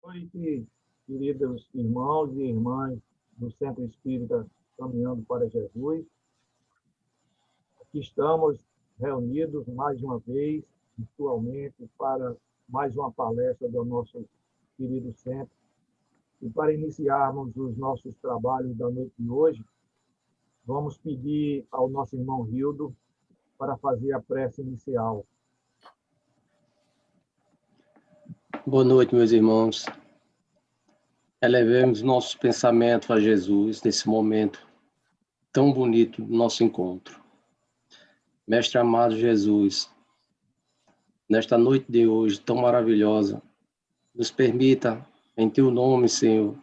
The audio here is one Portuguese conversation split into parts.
Noite, queridos irmãos e irmãs do Centro Espírita Caminhando para Jesus. Aqui estamos reunidos mais uma vez, virtualmente, para mais uma palestra do nosso querido centro. E para iniciarmos os nossos trabalhos da noite de hoje, vamos pedir ao nosso irmão Rildo para fazer a prece inicial. Boa noite, meus irmãos. Elevemos nossos pensamentos a Jesus nesse momento tão bonito do nosso encontro. Mestre amado Jesus, nesta noite de hoje tão maravilhosa, nos permita, em Teu nome, Senhor,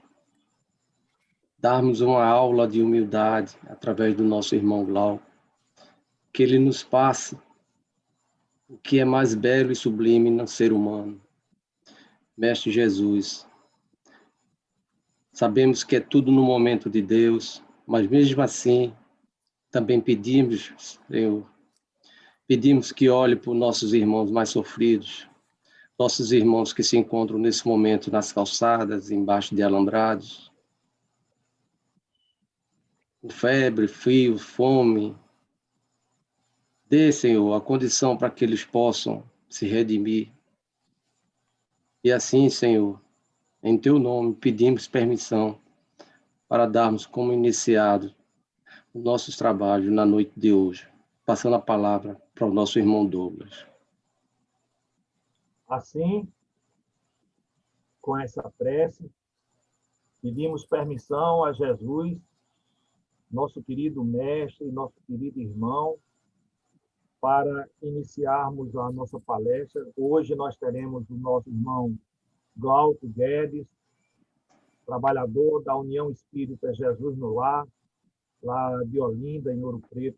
darmos uma aula de humildade através do nosso irmão Glauco, que ele nos passe o que é mais belo e sublime no ser humano. Mestre Jesus, sabemos que é tudo no momento de Deus, mas mesmo assim, também pedimos, Senhor, pedimos que olhe por nossos irmãos mais sofridos, nossos irmãos que se encontram nesse momento nas calçadas, embaixo de alambrados, com febre, frio, fome. Dê, Senhor, a condição para que eles possam se redimir. E assim, Senhor, em Teu nome, pedimos permissão para darmos como iniciado os nossos trabalhos na noite de hoje, passando a palavra para o nosso irmão Douglas. Assim, com essa prece, pedimos permissão a Jesus, nosso querido mestre, nosso querido irmão, para iniciarmos a nossa palestra. Hoje nós teremos o nosso irmão Glauco Guedes, trabalhador da União Espírita Jesus no Lar, lá de Olinda, em Ouro Preto.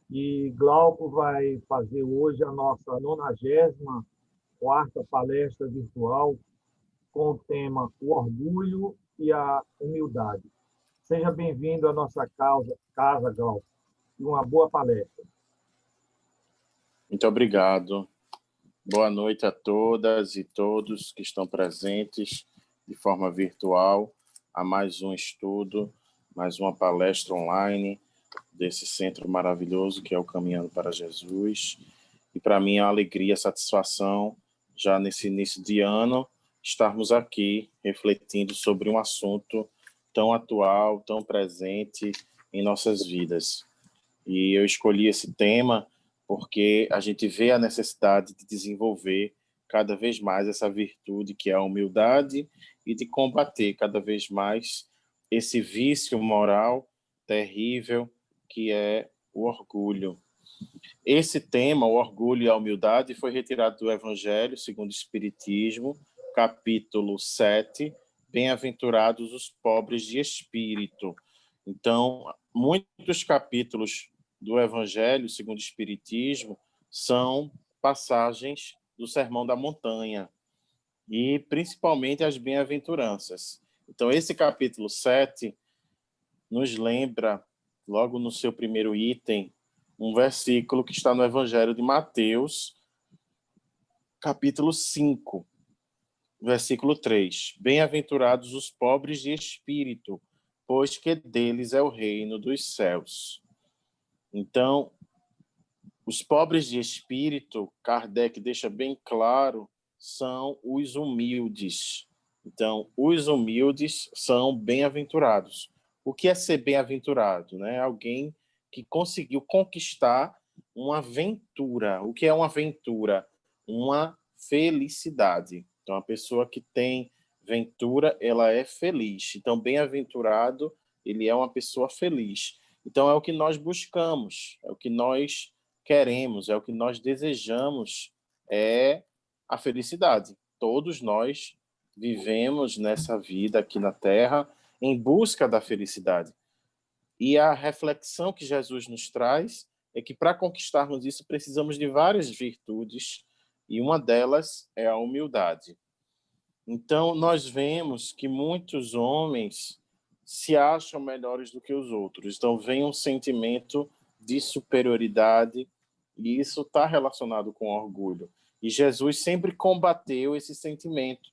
E Glauco vai fazer hoje a nossa 94ª palestra virtual com o tema O Orgulho e a Humildade. Seja bem-vindo à nossa casa, Glauco, e uma boa palestra. Muito obrigado. Boa noite a todas e todos que estão presentes de forma virtual a mais um estudo, mais uma palestra online desse centro maravilhoso que é o Caminhando para Jesus. E para mim é uma alegria, satisfação, já nesse início de ano, estarmos aqui refletindo sobre um assunto tão atual, tão presente em nossas vidas. E eu escolhi esse tema porque a gente vê a necessidade de desenvolver cada vez mais essa virtude que é a humildade e de combater cada vez mais esse vício moral terrível que é o orgulho. Esse tema, o orgulho e a humildade, foi retirado do Evangelho segundo o Espiritismo, capítulo 7, Bem-aventurados os pobres de espírito. Então, muitos capítulos do Evangelho segundo o Espiritismo são passagens do Sermão da Montanha e principalmente as bem-aventuranças. Então, esse capítulo 7 nos lembra, logo no seu primeiro item, um versículo que está no Evangelho de Mateus, capítulo 5, versículo 3. Bem-aventurados os pobres de espírito, pois que deles é o reino dos céus. Então, os pobres de espírito, Kardec deixa bem claro, são os humildes. Então, os humildes são bem-aventurados. O que é ser bem-aventurado? Né? Alguém que conseguiu conquistar uma aventura. O que é uma aventura? Uma felicidade. Então, a pessoa que tem ventura, ela é feliz. Então, bem-aventurado, ele é uma pessoa feliz. Então, é o que nós buscamos, é o que nós queremos, é o que nós desejamos, é a felicidade. Todos nós vivemos nessa vida aqui na Terra em busca da felicidade. E a reflexão que Jesus nos traz é que para conquistarmos isso precisamos de várias virtudes e uma delas é a humildade. Então, nós vemos que muitos homens se acham melhores do que os outros. Então, vem um sentimento de superioridade e isso está relacionado com orgulho. E Jesus sempre combateu esse sentimento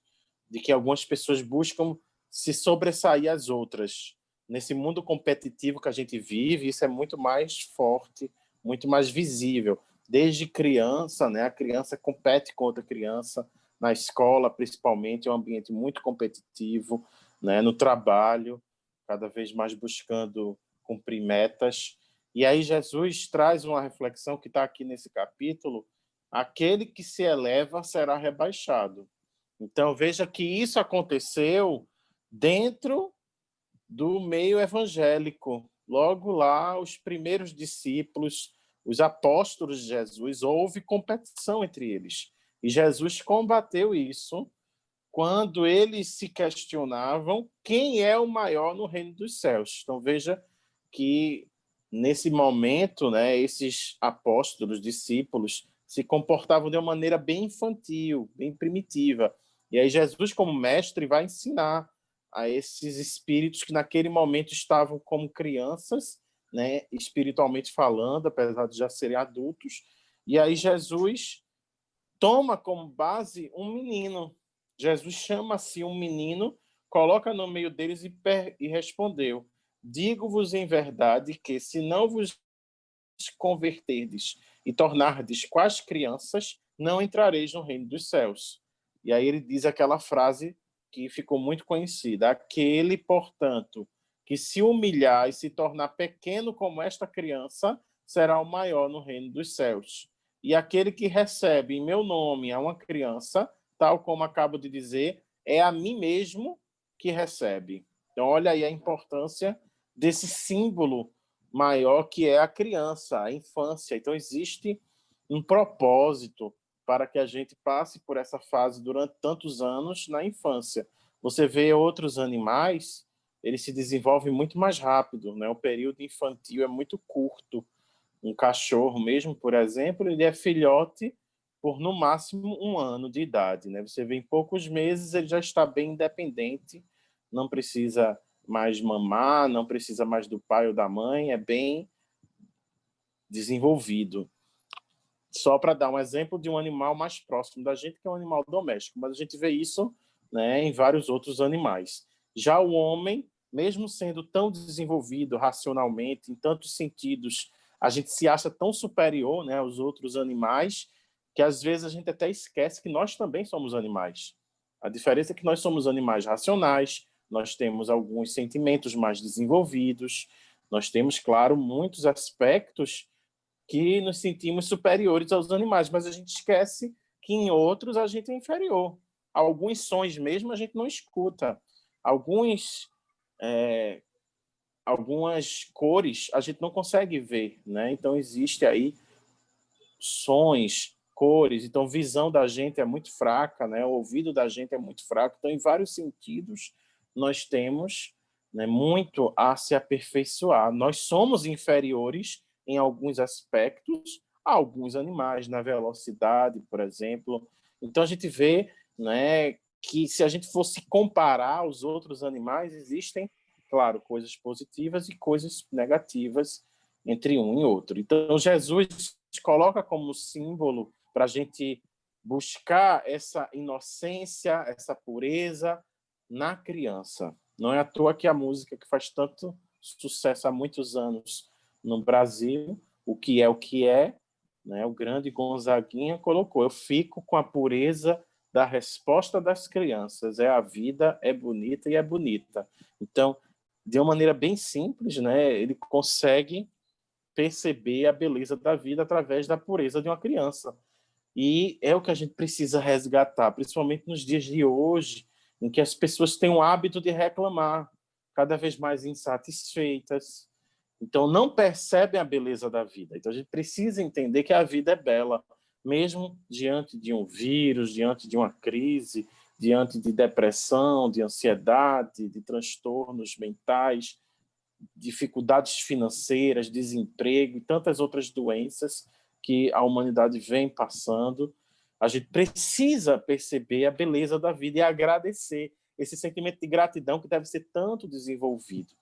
de que algumas pessoas buscam se sobressair às outras. Nesse mundo competitivo que a gente vive, isso é muito mais forte, muito mais visível. Desde criança, né, a criança compete com outra criança, na escola, principalmente, é um ambiente muito competitivo, né, no trabalho, cada vez mais buscando cumprir metas. E aí Jesus traz uma reflexão que está aqui nesse capítulo: aquele que se eleva será rebaixado. Então, veja que isso aconteceu dentro do meio evangélico. Logo lá, os primeiros discípulos, os apóstolos de Jesus, houve competição entre eles. E Jesus combateu isso quando eles se questionavam quem é o maior no reino dos céus. Então, veja que, nesse momento, né, esses apóstolos, discípulos, se comportavam de uma maneira bem infantil, bem primitiva. E aí Jesus, como mestre, vai ensinar a esses espíritos que naquele momento estavam como crianças, né, espiritualmente falando, apesar de já serem adultos. E aí Jesus toma como base um menino. Jesus chama-se um menino, coloca no meio deles e respondeu: digo-vos em verdade que, se não vos converterdes e tornardes quais crianças, não entrareis no reino dos céus. E aí ele diz aquela frase que ficou muito conhecida: aquele, portanto, que se humilhar e se tornar pequeno como esta criança, será o maior no reino dos céus. E aquele que recebe em meu nome a uma criança, tal como acabo de dizer, é a mim mesmo que recebe. Então, olha aí a importância desse símbolo maior que é a criança, a infância. Então, existe um propósito para que a gente passe por essa fase durante tantos anos na infância. Você vê outros animais, eles se desenvolvem muito mais rápido, né? O período infantil é muito curto. Um cachorro mesmo, por exemplo, ele é filhote por no máximo 1 ano de idade, né? Você vê em poucos meses ele já está bem independente, não precisa mais mamar, não precisa mais do pai ou da mãe, é bem desenvolvido. Só para dar um exemplo de um animal mais próximo da gente, que é um animal doméstico, mas a gente vê isso, né, em vários outros animais. Já o homem, mesmo sendo tão desenvolvido racionalmente, em tantos sentidos, a gente se acha tão superior, né, aos outros animais, que às vezes a gente até esquece que nós também somos animais. A diferença é que nós somos animais racionais, nós temos alguns sentimentos mais desenvolvidos, nós temos, claro, muitos aspectos que nos sentimos superiores aos animais, mas a gente esquece que em outros a gente é inferior. Alguns sons mesmo a gente não escuta. Algumas cores a gente não consegue ver, né? Então existe aí sons, cores, então visão da gente é muito fraca, né? O ouvido da gente é muito fraco. Então, em vários sentidos, nós temos, né, muito a se aperfeiçoar. Nós somos inferiores em alguns aspectos a alguns animais, na velocidade, por exemplo. Então, a gente vê, né, que se a gente fosse comparar aos outros animais, existem, claro, coisas positivas e coisas negativas entre um e outro. Então, Jesus coloca como símbolo para a gente buscar essa inocência, essa pureza na criança. Não é à toa que a música que faz tanto sucesso há muitos anos no Brasil, o que é, né? O grande Gonzaguinha colocou: eu fico com a pureza da resposta das crianças. É a vida, é bonita e é bonita. Então, de uma maneira bem simples, né? Ele consegue perceber a beleza da vida através da pureza de uma criança. E é o que a gente precisa resgatar, principalmente nos dias de hoje, em que as pessoas têm o hábito de reclamar, cada vez mais insatisfeitas. Então, não percebem a beleza da vida. Então, a gente precisa entender que a vida é bela, mesmo diante de um vírus, diante de uma crise, diante de depressão, de ansiedade, de transtornos mentais, dificuldades financeiras, desemprego e tantas outras doenças que a humanidade vem passando. A gente precisa perceber a beleza da vida e agradecer, esse sentimento de gratidão que deve ser tanto desenvolvido.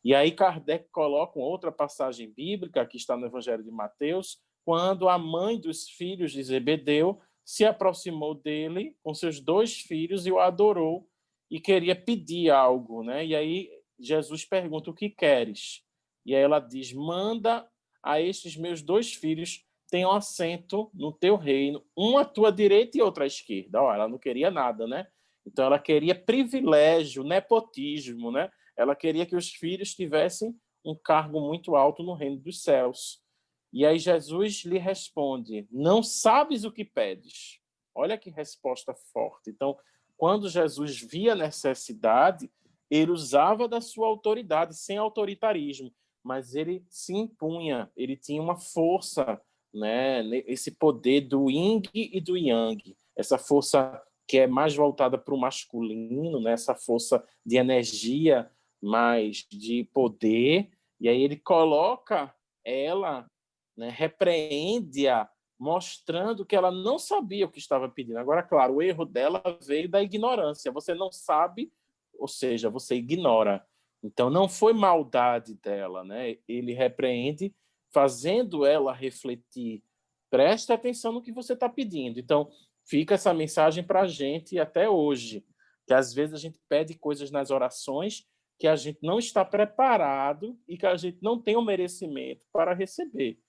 E aí Kardec coloca uma outra passagem bíblica que está no Evangelho de Mateus, quando a mãe dos filhos de Zebedeu se aproximou dele com seus 2 filhos e o adorou e queria pedir algo, né? E aí Jesus pergunta: o que queres? E aí ela diz: manda a estes meus 2 filhos tenham assento no teu reino, um à tua direita e outro à esquerda. Ó, ela não queria nada, né? Então ela queria privilégio, nepotismo, né? Ela queria que os filhos tivessem um cargo muito alto no reino dos céus. E aí Jesus lhe responde: não sabes o que pedes. Olha que resposta forte. Então, quando Jesus via necessidade, ele usava da sua autoridade, sem autoritarismo, mas ele se impunha, ele tinha uma força, né? Esse poder do yin e do yang, essa força que é mais voltada para o masculino, né? Essa força de energia, mais de poder, e aí ele coloca ela, né? Repreende-a, mostrando que ela não sabia o que estava pedindo. Agora, claro, o erro dela veio da ignorância. Você não sabe, ou seja, você ignora. Então, não foi maldade dela, né? Ele repreende, fazendo ela refletir. Preste atenção no que você está pedindo. Então, fica essa mensagem para a gente até hoje, que às vezes a gente pede coisas nas orações que a gente não está preparado e que a gente não tem o merecimento para receber.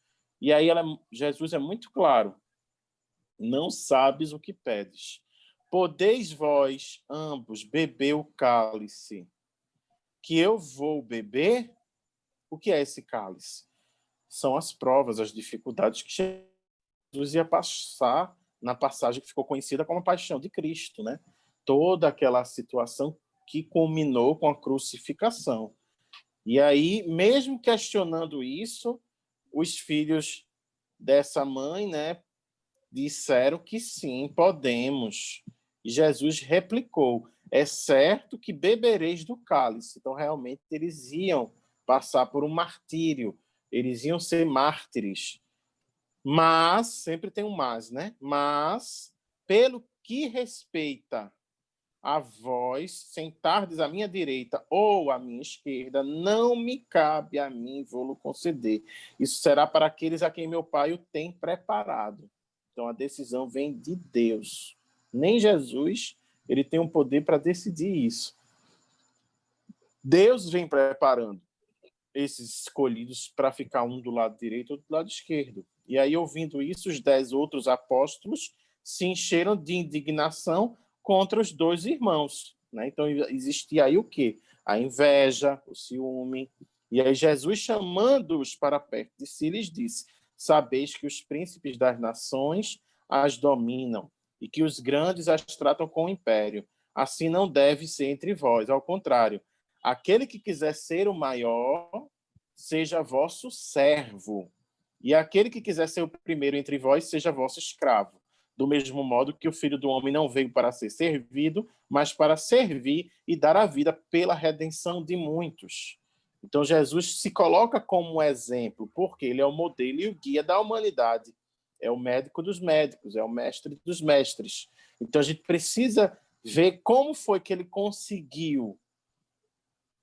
E aí Jesus é muito claro: não sabes o que pedes. Podeis vós ambos beber o cálice que eu vou beber? O que é esse cálice? São as provas, as dificuldades que Jesus ia passar na passagem que ficou conhecida como a Paixão de Cristo, né? Toda aquela situação que culminou com a crucificação. E aí, mesmo questionando isso, os filhos dessa mãe, né, disseram que sim, podemos. E Jesus replicou: é certo que bebereis do cálice. Então, realmente, eles iam passar por um martírio, eles iam ser mártires. Mas, sempre tem um mas, né? Mas, pelo que respeita a vós, sentardes à minha direita ou à minha esquerda, não me cabe a mim vou-lo conceder. Isso será para aqueles a quem meu Pai o tem preparado. Então, a decisão vem de Deus. Nem Jesus, ele tem um poder para decidir isso. Deus vem preparando esses escolhidos para ficar um do lado direito e outro do lado esquerdo. E aí, ouvindo isso, os 10 outros apóstolos se encheram de indignação contra os 2 irmãos, né? Então, existia aí o quê? A inveja, o ciúme. E aí, Jesus, chamando-os para perto de si, lhes disse: sabeis que os príncipes das nações as dominam e que os grandes as tratam com império. Assim não deve ser entre vós. Ao contrário, aquele que quiser ser o maior, seja vosso servo. E aquele que quiser ser o primeiro entre vós, seja vosso escravo. Do mesmo modo que o Filho do Homem não veio para ser servido, mas para servir e dar a vida pela redenção de muitos. Então, Jesus se coloca como exemplo, porque ele é o modelo e o guia da humanidade. É o médico dos médicos, é o mestre dos mestres. Então, a gente precisa ver como foi que ele conseguiu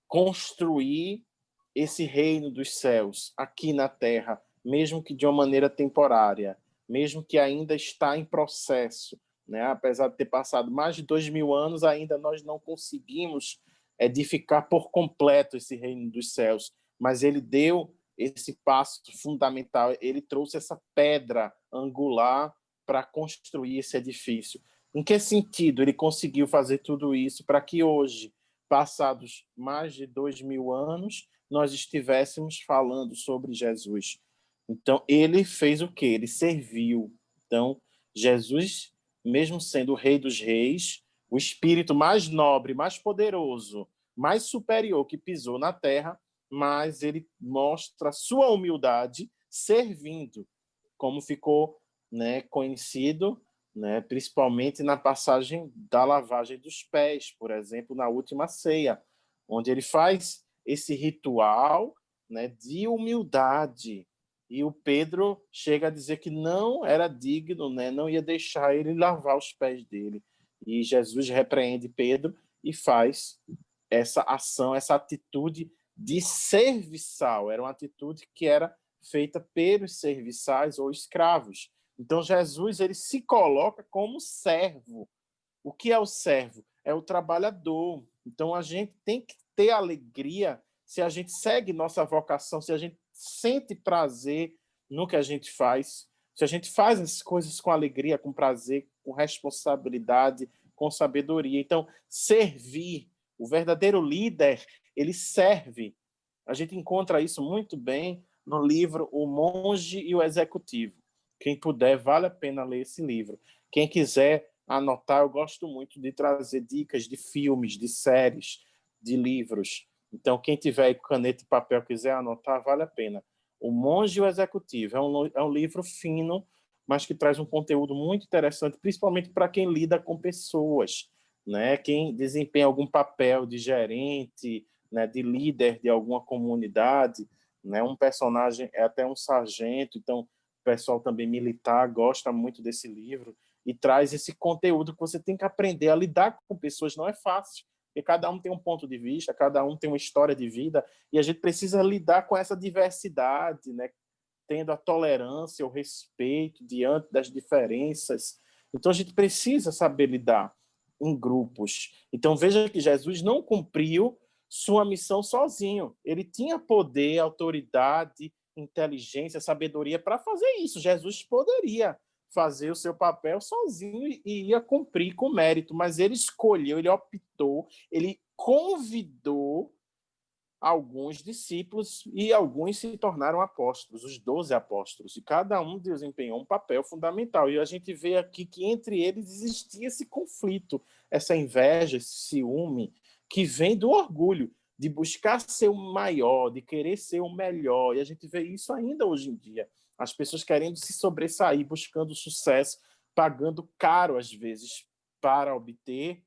construir esse reino dos céus aqui na terra, mesmo que de uma maneira temporária, mesmo que ainda está em processo, né? Apesar de ter passado mais de 2000 anos, ainda nós não conseguimos edificar por completo esse reino dos céus, mas ele deu esse passo fundamental, ele trouxe essa pedra angular para construir esse edifício. Em que sentido ele conseguiu fazer tudo isso para que hoje, passados mais de 2000 anos, nós estivéssemos falando sobre Jesus? Então, ele fez o quê? Ele serviu. Então, Jesus, mesmo sendo o Rei dos Reis, o espírito mais nobre, mais poderoso, mais superior que pisou na terra, mas ele mostra sua humildade servindo, como ficou, né, conhecido, né, principalmente na passagem da lavagem dos pés, por exemplo, na última ceia, onde ele faz esse ritual, né, de humildade. E o Pedro chega a dizer que não era digno, né, não ia deixar ele lavar os pés dele. E Jesus repreende Pedro e faz essa ação, essa atitude de serviçal. Era uma atitude que era feita pelos serviçais ou escravos. Então, Jesus ele se coloca como servo. O que é o servo? É o trabalhador. Então, a gente tem que ter alegria se a gente segue nossa vocação, se a gente sente prazer no que a gente faz, se a gente faz as coisas com alegria, com prazer, com responsabilidade, com sabedoria. Então, servir, o verdadeiro líder, ele serve. A gente encontra isso muito bem no livro O Monge e o Executivo. Quem puder, vale a pena ler esse livro. Quem quiser anotar, eu gosto muito de trazer dicas de filmes, de séries, de livros. Então, quem tiver caneta e papel quiser anotar, vale a pena. O Monge e o Executivo é um livro fino, mas que traz um conteúdo muito interessante, principalmente para quem lida com pessoas, né? Quem desempenha algum papel de gerente, né? De líder de alguma comunidade, né? Um personagem é até um sargento, então o pessoal também militar gosta muito desse livro e traz esse conteúdo que você tem que aprender a lidar com pessoas. Não é fácil, porque cada um tem um ponto de vista, cada um tem uma história de vida, e a gente precisa lidar com essa diversidade, né? Tendo a tolerância, o respeito diante das diferenças. Então, a gente precisa saber lidar em grupos. Então, veja que Jesus não cumpriu sua missão sozinho. Ele tinha poder, autoridade, inteligência, sabedoria para fazer isso. Jesus poderia fazer o seu papel sozinho e ia cumprir com mérito, mas ele escolheu, ele optou, ele convidou alguns discípulos e alguns se tornaram apóstolos, os 12 apóstolos, e cada um desempenhou um papel fundamental. E a gente vê aqui que entre eles existia esse conflito, essa inveja, esse ciúme, que vem do orgulho, de buscar ser o maior, de querer ser o melhor. E a gente vê isso ainda hoje em dia. As pessoas querendo se sobressair, buscando sucesso, pagando caro às vezes para obter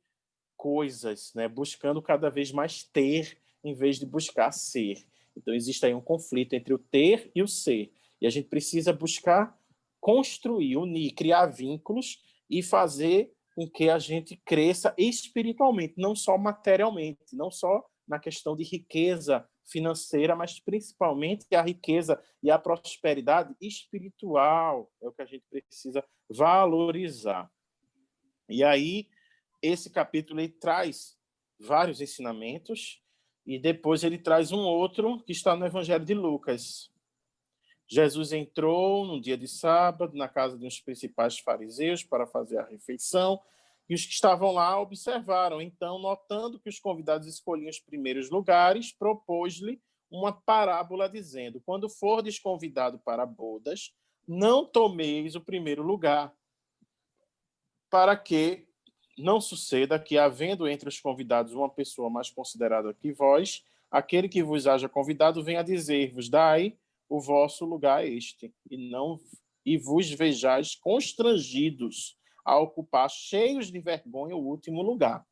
coisas, né? Buscando cada vez mais ter em vez de buscar ser. Então existe aí um conflito entre o ter e o ser. E a gente precisa buscar construir, unir, criar vínculos e fazer com que a gente cresça espiritualmente, não só materialmente, não só na questão de riqueza financeira, mas principalmente a riqueza e a prosperidade espiritual. É o que a gente precisa valorizar. E aí, esse capítulo ele traz vários ensinamentos e depois ele traz um outro que está no Evangelho de Lucas. Jesus entrou num dia de sábado na casa de uns principais fariseus para fazer a refeição e os que estavam lá observaram. Então, notando que os convidados escolhiam os primeiros lugares, propôs-lhe uma parábola dizendo: quando fordes convidado para bodas, não tomeis o primeiro lugar, para que não suceda que, havendo entre os convidados uma pessoa mais considerada que vós, aquele que vos haja convidado venha dizer-vos: dai o vosso lugar a este, e vos vejais constrangidos a ocupar, cheios de vergonha, o último lugar.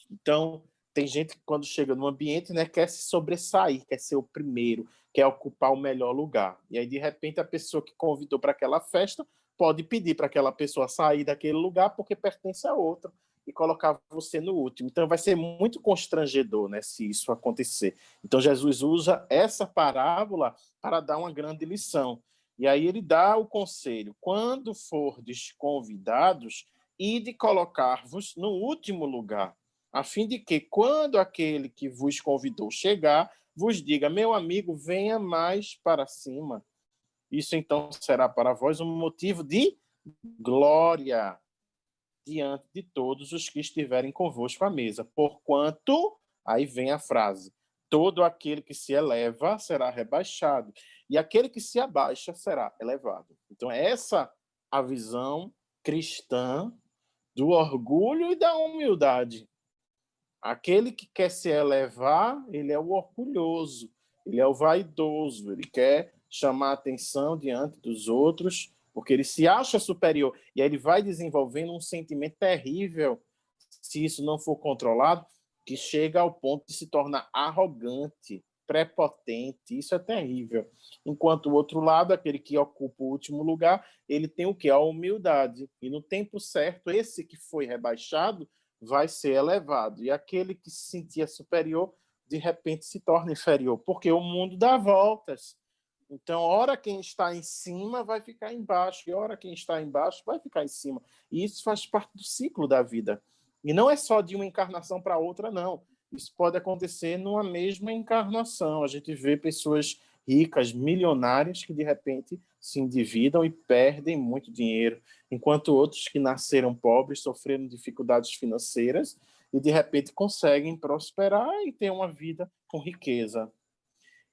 Então, tem gente que, quando chega no ambiente, né, quer se sobressair, quer ser o primeiro, quer ocupar o melhor lugar. E aí, de repente, a pessoa que convidou para aquela festa pode pedir para aquela pessoa sair daquele lugar porque pertence a outra e colocar você no último. Então, vai ser muito constrangedor, né, se isso acontecer. Então, Jesus usa essa parábola para dar uma grande lição. E aí ele dá o conselho: quando fordes convidados, ide colocar-vos no último lugar, a fim de que, quando aquele que vos convidou chegar, vos diga: meu amigo, venha mais para cima. Isso então será para vós um motivo de glória diante de todos os que estiverem convosco à mesa. Porquanto, aí vem a frase: todo aquele que se eleva será rebaixado, e aquele que se abaixa será elevado. Então, é essa a visão cristã do orgulho e da humildade. Aquele que quer se elevar, ele é o orgulhoso, ele é o vaidoso, ele quer chamar atenção diante dos outros, porque ele se acha superior. E aí ele vai desenvolvendo um sentimento terrível, se isso não for controlado, que chega ao ponto de se tornar arrogante, prepotente. Isso é terrível. Enquanto o outro lado, aquele que ocupa o último lugar, ele tem o quê? A humildade. E no tempo certo, esse que foi rebaixado vai ser elevado. E aquele que se sentia superior, de repente se torna inferior, porque o mundo dá voltas. Então, ora quem está em cima vai ficar embaixo, e ora quem está embaixo vai ficar em cima. E isso faz parte do ciclo da vida. E não é só de uma encarnação para outra, não. Isso pode acontecer numa mesma encarnação. A gente vê pessoas ricas, milionárias, que de repente se endividam e perdem muito dinheiro, enquanto outros que nasceram pobres, sofreram dificuldades financeiras e de repente conseguem prosperar e ter uma vida com riqueza.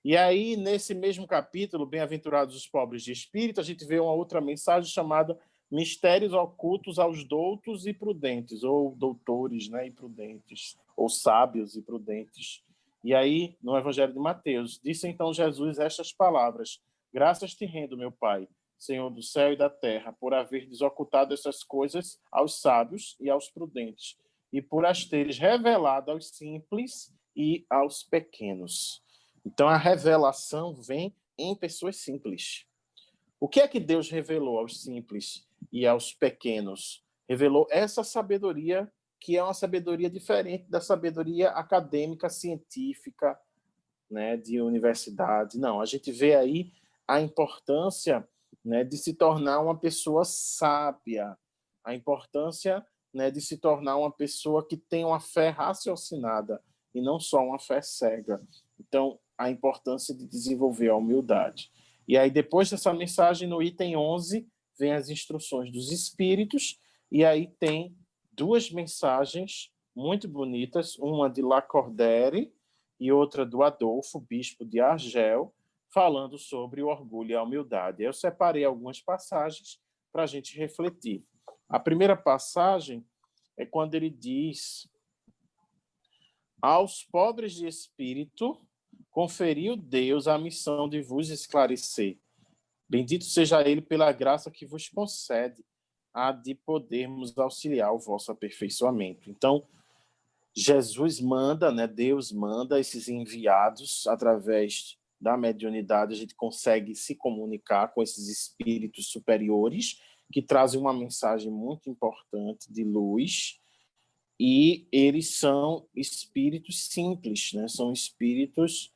E aí, nesse mesmo capítulo, Bem-aventurados os pobres de espírito, a gente vê uma outra mensagem chamada Mistérios ocultos aos doutos e prudentes, ou doutores, né, e prudentes, ou sábios e prudentes. E aí, no Evangelho de Mateus, disse então Jesus estas palavras: Graças te rendo, meu Pai, Senhor do céu e da terra, por haver desocultado essas coisas aos sábios e aos prudentes, e por as teres revelado aos simples e aos pequenos. Então, a revelação vem em pessoas simples. O que é que Deus revelou aos simples e aos pequenos? Revelou essa sabedoria, que é uma sabedoria diferente da sabedoria acadêmica, científica, né, de universidade. Não, a gente vê aí a importância, né, de se tornar uma pessoa sábia, a importância, né, de se tornar uma pessoa que tem uma fé raciocinada e não só uma fé cega. Então, a importância de desenvolver a humildade. E aí, depois dessa mensagem, no item 11, vem as instruções dos espíritos, e aí tem duas mensagens muito bonitas, uma de Lacordaire e outra do Adolfo, bispo de Argel, falando sobre o orgulho e a humildade. Eu separei algumas passagens para a gente refletir. A primeira passagem é quando ele diz: aos pobres de espírito conferiu Deus a missão de vos esclarecer. Bendito seja ele pela graça que vos concede a de podermos auxiliar o vosso aperfeiçoamento. Então, Jesus manda, né, Deus manda esses enviados através da mediunidade, a gente consegue se comunicar com esses espíritos superiores que trazem uma mensagem muito importante de luz, e eles são espíritos simples, né? São espíritos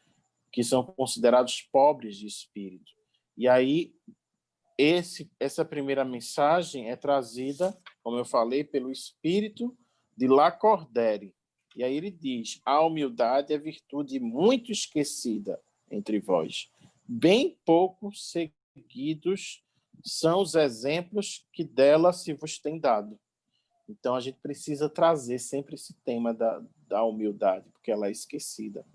que são considerados pobres de espírito. E aí, essa primeira mensagem é trazida, como eu falei, pelo espírito de Lacordaire. E aí ele diz: a humildade é virtude muito esquecida entre vós. Bem poucos seguidos são os exemplos que dela se vos tem dado. Então, a gente precisa trazer sempre esse tema da humildade, porque ela é esquecida.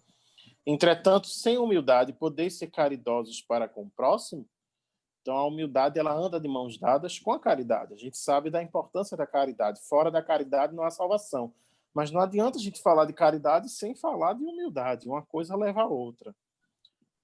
Entretanto, sem humildade, podeis ser caridosos para com o próximo? Então, a humildade ela anda de mãos dadas com a caridade. A gente sabe da importância da caridade. Fora da caridade não há salvação. Mas não adianta a gente falar de caridade sem falar de humildade. Uma coisa leva a outra.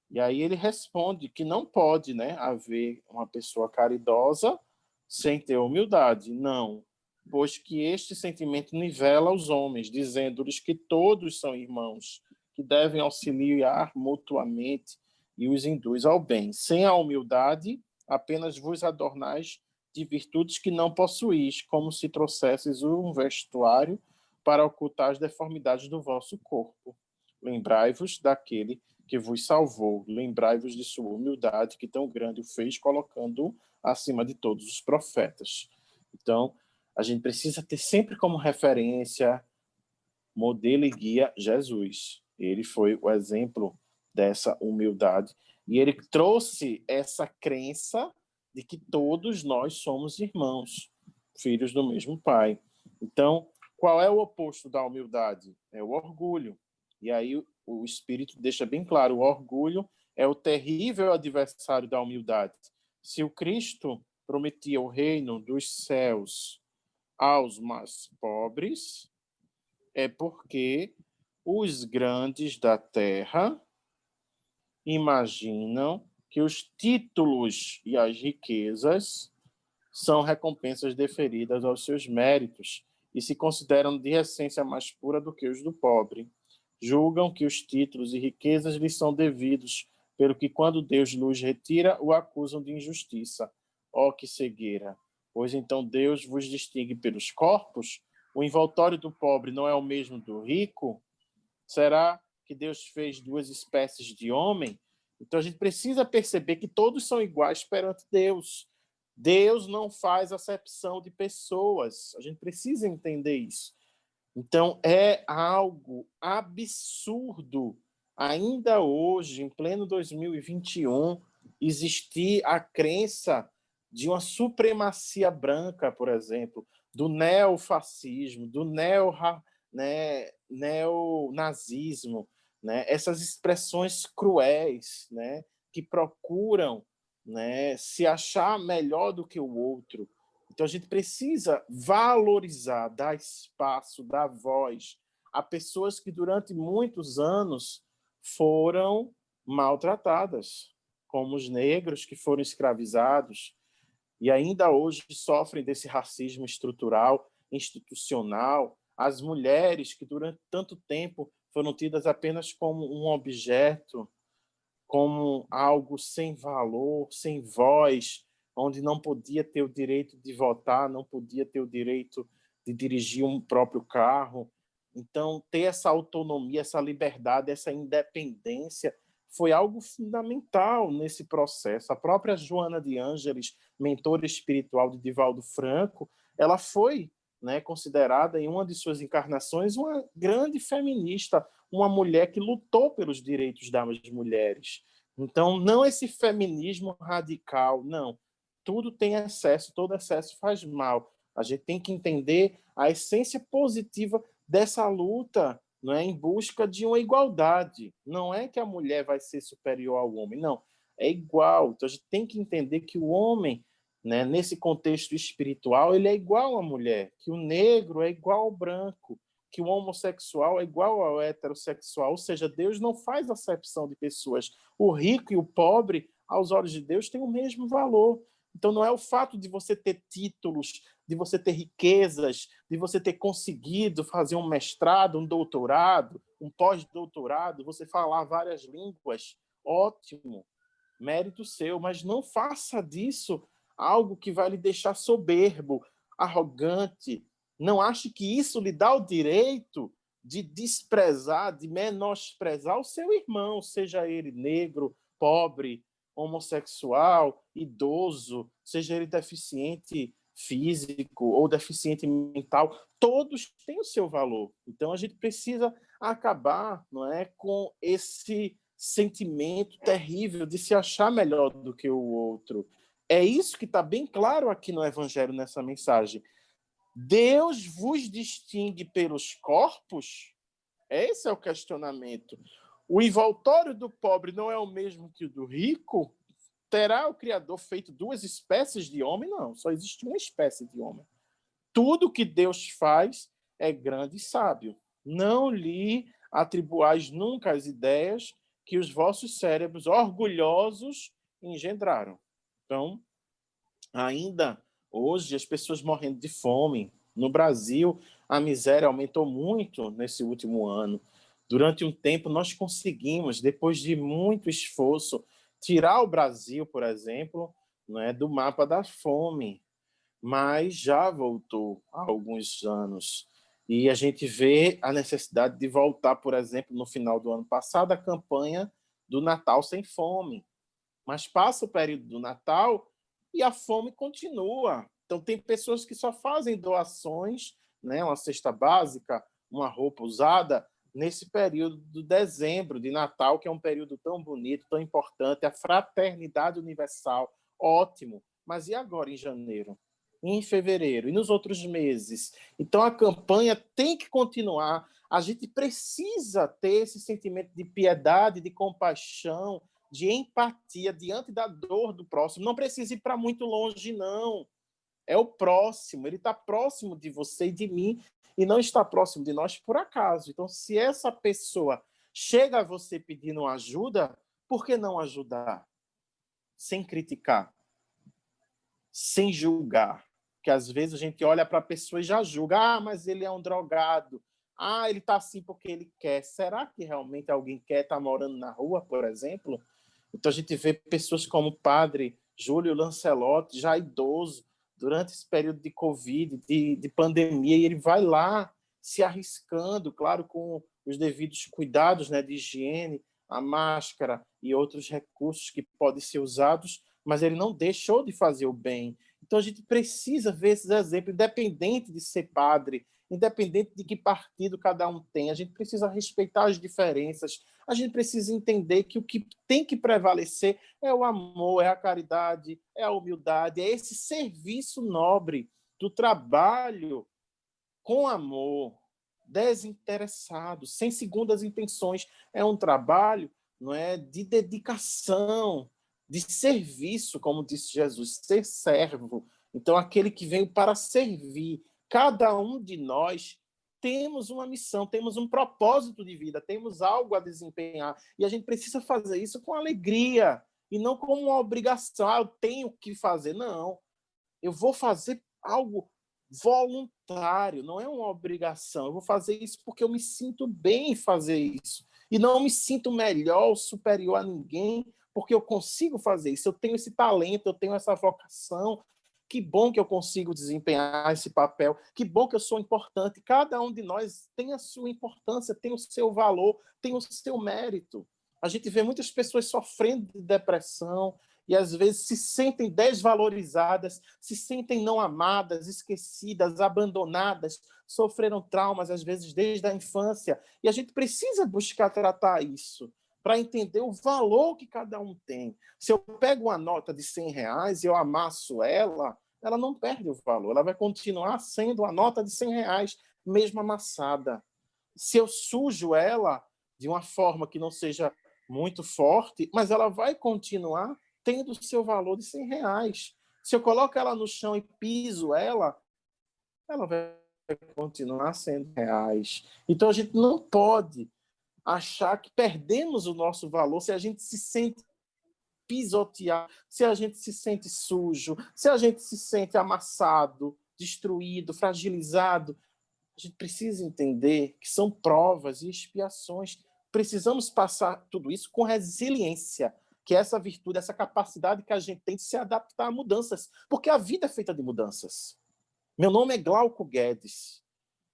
E aí ele responde que não pode, né, haver uma pessoa caridosa sem ter humildade. Não, pois que este sentimento nivela os homens, dizendo-lhes que todos são irmãos, que devem auxiliar mutuamente e os induz ao bem. Sem a humildade, apenas vos adornais de virtudes que não possuís, como se trouxesses um vestuário para ocultar as deformidades do vosso corpo. Lembrai-vos daquele que vos salvou, lembrai-vos de sua humildade, que tão grande o fez, colocando-o acima de todos os profetas. Então, a gente precisa ter sempre como referência, modelo e guia Jesus. Ele foi o exemplo dessa humildade e ele trouxe essa crença de que todos nós somos irmãos, filhos do mesmo Pai. Então, qual é o oposto da humildade? É o orgulho. E aí o Espírito deixa bem claro, o orgulho é o terrível adversário da humildade. Se o Cristo prometia o reino dos céus aos mais pobres, é porque os grandes da terra imaginam que os títulos e as riquezas são recompensas deferidas aos seus méritos e se consideram de essência mais pura do que os do pobre. Julgam que os títulos e riquezas lhes são devidos, pelo que quando Deus lhes retira, o acusam de injustiça. Ó que cegueira! Pois então Deus vos distingue pelos corpos? O envoltório do pobre não é o mesmo do rico? Será que Deus fez duas espécies de homem? Então, a gente precisa perceber que todos são iguais perante Deus. Deus não faz acepção de pessoas. A gente precisa entender isso. Então, é algo absurdo, ainda hoje, em pleno 2021, existir a crença de uma supremacia branca, por exemplo, do neofascismo, do neonazismo, né? Essas expressões cruéis, né? Que procuram, né, se achar melhor do que o outro. Então, a gente precisa valorizar, dar espaço, dar voz a pessoas que durante muitos anos foram maltratadas, como os negros que foram escravizados e ainda hoje sofrem desse racismo estrutural, institucional, as mulheres que durante tanto tempo foram tidas apenas como um objeto, como algo sem valor, sem voz, onde não podia ter o direito de votar, não podia ter o direito de dirigir um próprio carro. Então, ter essa autonomia, essa liberdade, essa independência foi algo fundamental nesse processo. A própria Joana de Ângeles, mentora espiritual de Divaldo Franco, ela foi, né, considerada em uma de suas encarnações uma grande feminista, uma mulher que lutou pelos direitos das mulheres. Então, não esse feminismo radical, não. Tudo tem excesso, todo excesso faz mal. A gente tem que entender a essência positiva dessa luta, não é, em busca de uma igualdade. Não é que a mulher vai ser superior ao homem, não. É igual. Então, a gente tem que entender que o homem, né, nesse contexto espiritual, ele é igual à mulher, que o negro é igual ao branco, que o homossexual é igual ao heterossexual, ou seja, Deus não faz acepção de pessoas. O rico e o pobre, aos olhos de Deus, têm o mesmo valor. Então, não é o fato de você ter títulos, de você ter riquezas, de você ter conseguido fazer um mestrado, um doutorado, um pós-doutorado, você falar várias línguas, ótimo, mérito seu, mas não faça disso algo que vai lhe deixar soberbo, arrogante. Não ache que isso lhe dá o direito de desprezar, de menosprezar o seu irmão, seja ele negro, pobre, homossexual, idoso, seja ele deficiente físico ou deficiente mental, todos têm o seu valor. Então a gente precisa acabar, não é, com esse sentimento terrível de se achar melhor do que o outro. É isso que está bem claro aqui no Evangelho, nessa mensagem. Deus vos distingue pelos corpos? Esse é o questionamento. O envoltório do pobre não é o mesmo que o do rico? Terá o Criador feito duas espécies de homem? Não, só existe uma espécie de homem. Tudo que Deus faz é grande e sábio. Não lhe atribuais nunca as ideias que os vossos cérebros orgulhosos engendraram. Então, ainda hoje, as pessoas morrendo de fome. No Brasil, a miséria aumentou muito nesse último ano. Durante um tempo, nós conseguimos, depois de muito esforço, tirar o Brasil, por exemplo, né, do mapa da fome, mas já voltou há alguns anos. E a gente vê a necessidade de voltar, por exemplo, no final do ano passado, a campanha do Natal Sem Fome. Mas passa o período do Natal e a fome continua. Então, tem pessoas que só fazem doações, né, uma cesta básica, uma roupa usada, nesse período de dezembro, de Natal, que é um período tão bonito, tão importante, a fraternidade universal, ótimo. Mas e agora, em janeiro? Em fevereiro? E nos outros meses? Então, a campanha tem que continuar. A gente precisa ter esse sentimento de piedade, de compaixão, de empatia diante da dor do próximo. Não precisa ir para muito longe, não. É o próximo, ele está próximo de você e de mim, e não está próximo de nós por acaso. Então, se essa pessoa chega a você pedindo ajuda, por que não ajudar? Sem criticar, sem julgar. Porque às vezes a gente olha para a pessoa e já julga. Ah, mas ele é um drogado. Ah, ele está assim porque ele quer. Será que realmente alguém quer estar morando na rua, por exemplo? Então a gente vê pessoas como o padre Júlio Lancelotti, já idoso, durante esse período de Covid, de pandemia, e ele vai lá se arriscando, claro, com os devidos cuidados, né, de higiene, a máscara e outros recursos que podem ser usados, mas ele não deixou de fazer o bem. Então a gente precisa ver esses exemplos, independente de ser padre, independente de que partido cada um tem, a gente precisa respeitar as diferenças, a gente precisa entender que o que tem que prevalecer é o amor, é a caridade, é a humildade, é esse serviço nobre do trabalho com amor, desinteressado, sem segundas intenções. É um trabalho, não é, de dedicação, de serviço, como disse Jesus, ser servo. Então, aquele que veio para servir. Cada um de nós temos uma missão, temos um propósito de vida, temos algo a desempenhar. E a gente precisa fazer isso com alegria e não como uma obrigação. Eu tenho que fazer. Não, eu vou fazer algo voluntário, não é uma obrigação. Eu vou fazer isso porque eu me sinto bem em fazer isso. E não me sinto melhor ou superior a ninguém porque eu consigo fazer isso. Eu tenho esse talento, eu tenho essa vocação. Que bom que eu consigo desempenhar esse papel. Que bom que eu sou importante. Cada um de nós tem a sua importância, tem o seu valor, tem o seu mérito. A gente vê muitas pessoas sofrendo de depressão, e às vezes se sentem desvalorizadas, se sentem não amadas, esquecidas, abandonadas, sofreram traumas, às vezes, desde a infância. E a gente precisa buscar tratar isso, para entender o valor que cada um tem. Se eu pego uma nota de R$ 100 e eu amasso ela, ela não perde o valor, ela vai continuar sendo uma nota de R$ 100, mesmo amassada. Se eu sujo ela de uma forma que não seja muito forte, mas ela vai continuar tendo o seu valor de R$ 100. Se eu coloco ela no chão e piso ela vai continuar sendo reais. Então a gente não pode achar que perdemos o nosso valor se a gente se sente pisoteado, se a gente se sente sujo, se a gente se sente amassado, destruído, fragilizado. A gente precisa entender que são provas e expiações. Precisamos passar tudo isso com resiliência, que é essa virtude, essa capacidade que a gente tem de se adaptar a mudanças, porque a vida é feita de mudanças. Meu nome é Glauco Guedes.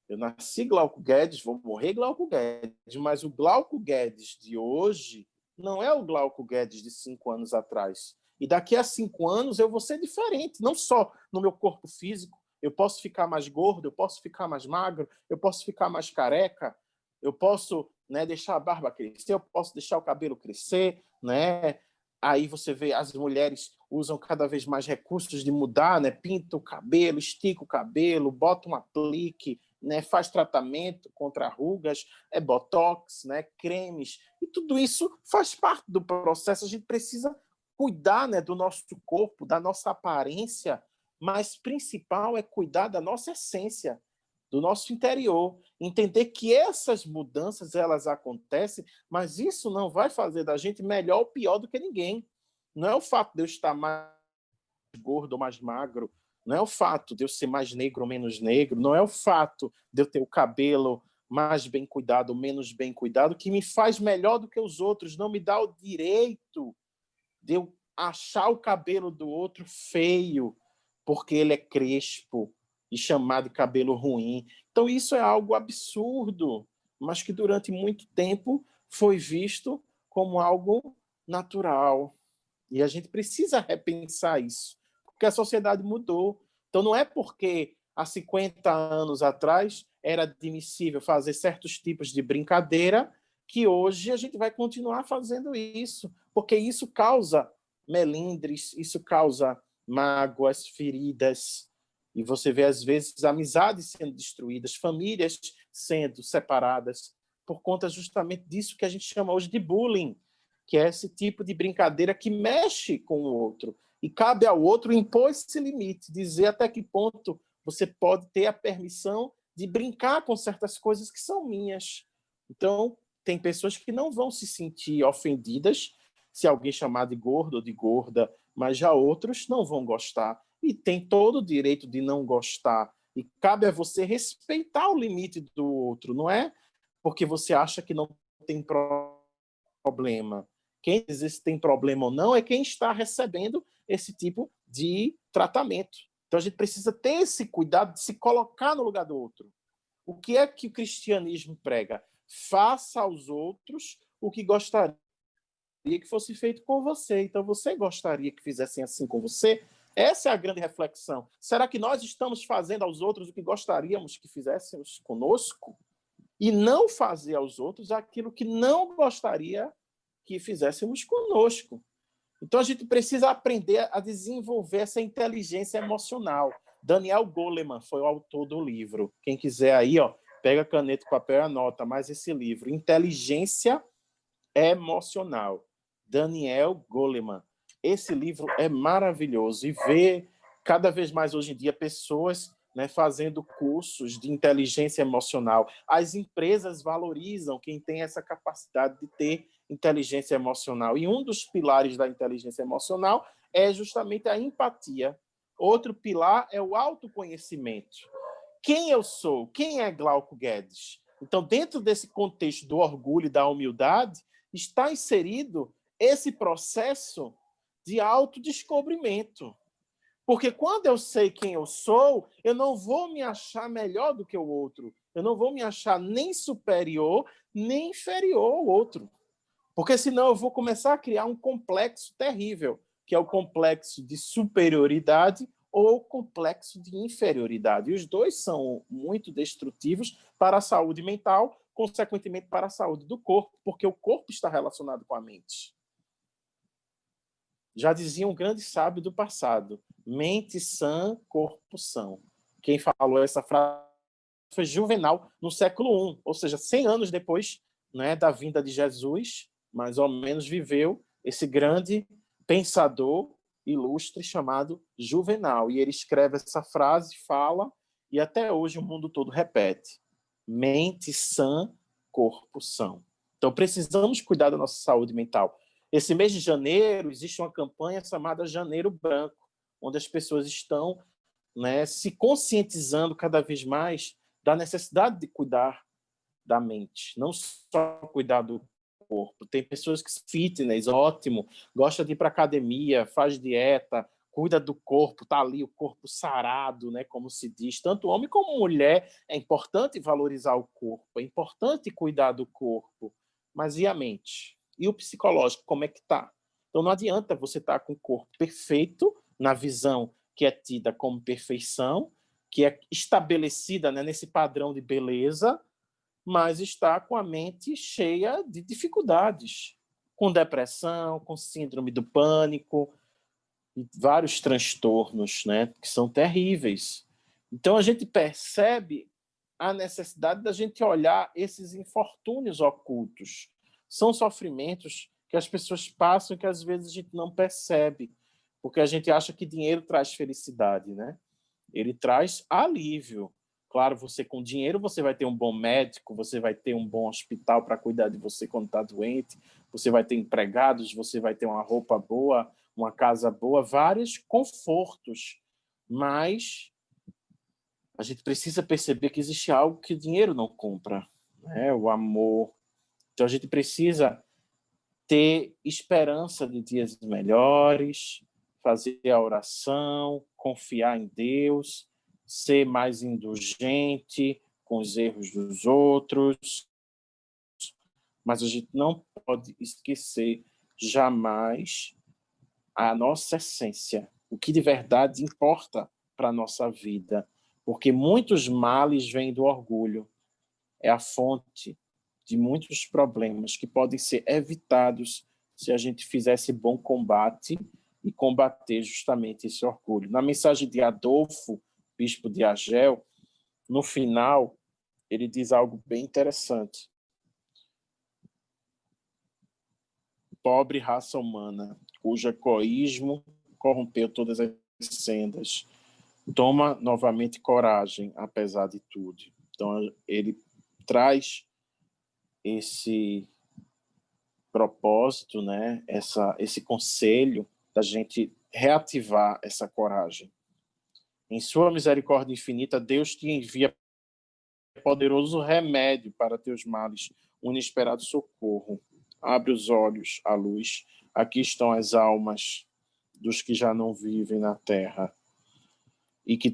Eu nasci Glauco Guedes, vou morrer Glauco Guedes, mas o Glauco Guedes de hoje não é o Glauco Guedes de 5 anos atrás. E daqui a 5 anos eu vou ser diferente, não só no meu corpo físico. Eu posso ficar mais gordo, eu posso ficar mais magro, eu posso ficar mais careca, eu posso, né, deixar a barba crescer, eu posso deixar o cabelo crescer, né? Aí você vê as mulheres usam cada vez mais recursos de mudar, né? Pinta o cabelo, estica o cabelo, bota um aplique, né? Faz tratamento contra rugas, botox, né? Cremes, e tudo isso faz parte do processo. A gente precisa cuidar, né, do nosso corpo, da nossa aparência, mas principal é cuidar da nossa essência, do nosso interior, entender que essas mudanças elas acontecem, mas isso não vai fazer da gente melhor ou pior do que ninguém. Não é o fato de eu estar mais gordo ou mais magro, não é o fato de eu ser mais negro ou menos negro, não é o fato de eu ter o cabelo mais bem cuidado ou menos bem cuidado que me faz melhor do que os outros, não me dá o direito de eu achar o cabelo do outro feio porque ele é crespo e chamar de cabelo ruim. Então isso é algo absurdo, mas que durante muito tempo foi visto como algo natural. E a gente precisa repensar isso, porque a sociedade mudou. Então não é porque há 50 anos atrás era admissível fazer certos tipos de brincadeira que hoje a gente vai continuar fazendo isso, porque isso causa melindres, isso causa mágoas, feridas, e você vê, às vezes, amizades sendo destruídas, famílias sendo separadas, por conta justamente disso que a gente chama hoje de bullying, que é esse tipo de brincadeira que mexe com o outro. E cabe ao outro impor esse limite, dizer até que ponto você pode ter a permissão de brincar com certas coisas que são minhas. Então, tem pessoas que não vão se sentir ofendidas se alguém chamar de gordo ou de gorda, mas já outros não vão gostar. E tem todo o direito de não gostar. E cabe a você respeitar o limite do outro, não é porque você acha que não tem problema. Quem diz se tem problema ou não é quem está recebendo esse tipo de tratamento. Então a gente precisa ter esse cuidado de se colocar no lugar do outro. O que é que o cristianismo prega? Faça aos outros o que gostaria que fosse feito com você. Então, você gostaria que fizessem assim com você? Essa é a grande reflexão. Será que nós estamos fazendo aos outros o que gostaríamos que fizéssemos conosco? E não fazer aos outros aquilo que não gostaria que fizéssemos conosco. Então, a gente precisa aprender a desenvolver essa inteligência emocional. Daniel Goleman foi o autor do livro. Quem quiser aí, pega caneta, papel e anota mais esse livro. Inteligência Emocional. Daniel Goleman. Esse livro é maravilhoso. E ver cada vez mais hoje em dia pessoas, né, fazendo cursos de inteligência emocional. As empresas valorizam quem tem essa capacidade de ter inteligência emocional. E um dos pilares da inteligência emocional é justamente a empatia. Outro pilar é o autoconhecimento. Quem eu sou? Quem é Glauco Guedes? Então, dentro desse contexto do orgulho e da humildade, está inserido esse processo de autodescobrimento. Porque quando eu sei quem eu sou, eu não vou me achar melhor do que o outro. Eu não vou me achar nem superior, nem inferior ao outro. Porque senão eu vou começar a criar um complexo terrível, que é o complexo de superioridade ou o complexo de inferioridade. E os dois são muito destrutivos para a saúde mental, consequentemente para a saúde do corpo, porque o corpo está relacionado com a mente. Já dizia um grande sábio do passado, mente sã, corpo são. Quem falou essa frase foi Juvenal, no século I, ou seja, 100 anos depois, né, da vinda de Jesus, mais ou menos viveu esse grande pensador ilustre chamado Juvenal. E ele escreve essa frase, fala, e até hoje o mundo todo repete. Mente sã, corpo são. Então precisamos cuidar da nossa saúde mental. Esse mês de janeiro existe uma campanha chamada Janeiro Branco, onde as pessoas estão, né, se conscientizando cada vez mais da necessidade de cuidar da mente, não só cuidar do corpo. Tem pessoas que fitness, ótimo, gosta de ir para academia, faz dieta, cuida do corpo, tá ali o corpo sarado, né, como se diz. Tanto homem como mulher, é importante valorizar o corpo, é importante cuidar do corpo. Mas e a mente? E o psicológico, como é que tá? Então não adianta você estar com o corpo perfeito, na visão que é tida como perfeição, que é estabelecida, né, nesse padrão de beleza, mas está com a mente cheia de dificuldades, com depressão, com síndrome do pânico, e vários transtornos, né, que são terríveis. Então a gente percebe a necessidade da gente olhar esses infortúnios ocultos. São sofrimentos que as pessoas passam e que às vezes a gente não percebe, porque a gente acha que dinheiro traz felicidade, né? Ele traz alívio. Claro, você com dinheiro você vai ter um bom médico, você vai ter um bom hospital para cuidar de você quando está doente, você vai ter empregados, você vai ter uma roupa boa, uma casa boa, vários confortos. Mas a gente precisa perceber que existe algo que o dinheiro não compra, né? O amor. Então a gente precisa ter esperança de dias melhores, fazer a oração, confiar em Deus, ser mais indulgente com os erros dos outros. Mas a gente não pode esquecer jamais a nossa essência, o que de verdade importa para a nossa vida, porque muitos males vêm do orgulho, é a fonte de muitos problemas que podem ser evitados se a gente fizesse bom combate e combater justamente esse orgulho. Na mensagem de Adolfo, bispo de Argel, no final, ele diz algo bem interessante. Pobre raça humana, cujo egoísmo corrompeu todas as sendas, toma novamente coragem, apesar de tudo. Então, ele traz esse propósito, né? Esse conselho da gente reativar essa coragem. Em sua misericórdia infinita, Deus te envia poderoso remédio para teus males, um inesperado socorro. Abre os olhos à luz. Aqui estão as almas dos que já não vivem na terra e que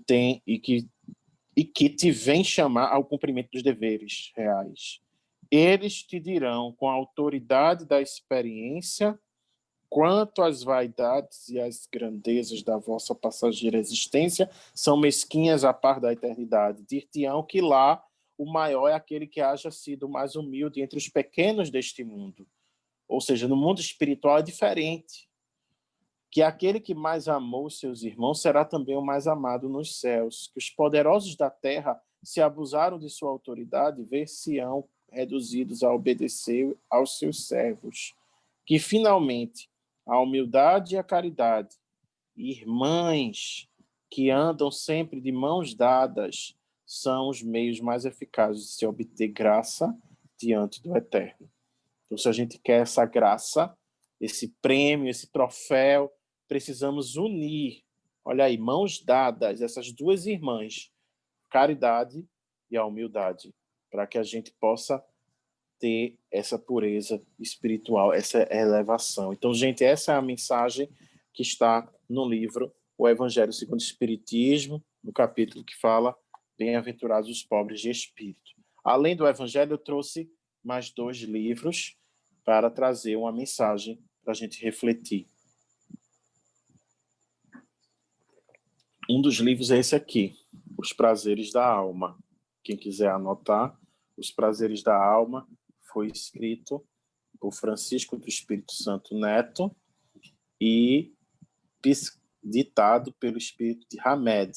te vem chamar ao cumprimento dos deveres reais. Eles te dirão, com a autoridade da experiência, quanto às vaidades e às grandezas da vossa passageira existência são mesquinhas à par da eternidade. Dir-te-ão que lá o maior é aquele que haja sido mais humilde entre os pequenos deste mundo. Ou seja, no mundo espiritual é diferente. Que aquele que mais amou seus irmãos será também o mais amado nos céus. Que os poderosos da terra, se abusaram de sua autoridade, ver-se-ão reduzidos a obedecer aos seus servos. Que, finalmente, a humildade e a caridade, irmãs que andam sempre de mãos dadas, são os meios mais eficazes de se obter graça diante do Eterno. Então, se a gente quer essa graça, esse prêmio, esse troféu, precisamos unir, olha aí, mãos dadas, essas duas irmãs, caridade e a humildade, para que a gente possa ter essa pureza espiritual, essa elevação. Então, gente, essa é a mensagem que está no livro O Evangelho segundo o Espiritismo, no capítulo que fala Bem-aventurados os pobres de espírito. Além do Evangelho, eu trouxe mais 2 livros para trazer uma mensagem para a gente refletir. Um dos livros é esse aqui, Os Prazeres da Alma. Quem quiser anotar, Os Prazeres da Alma foi escrito por Francisco do Espírito Santo Neto e ditado pelo Espírito de Hamed.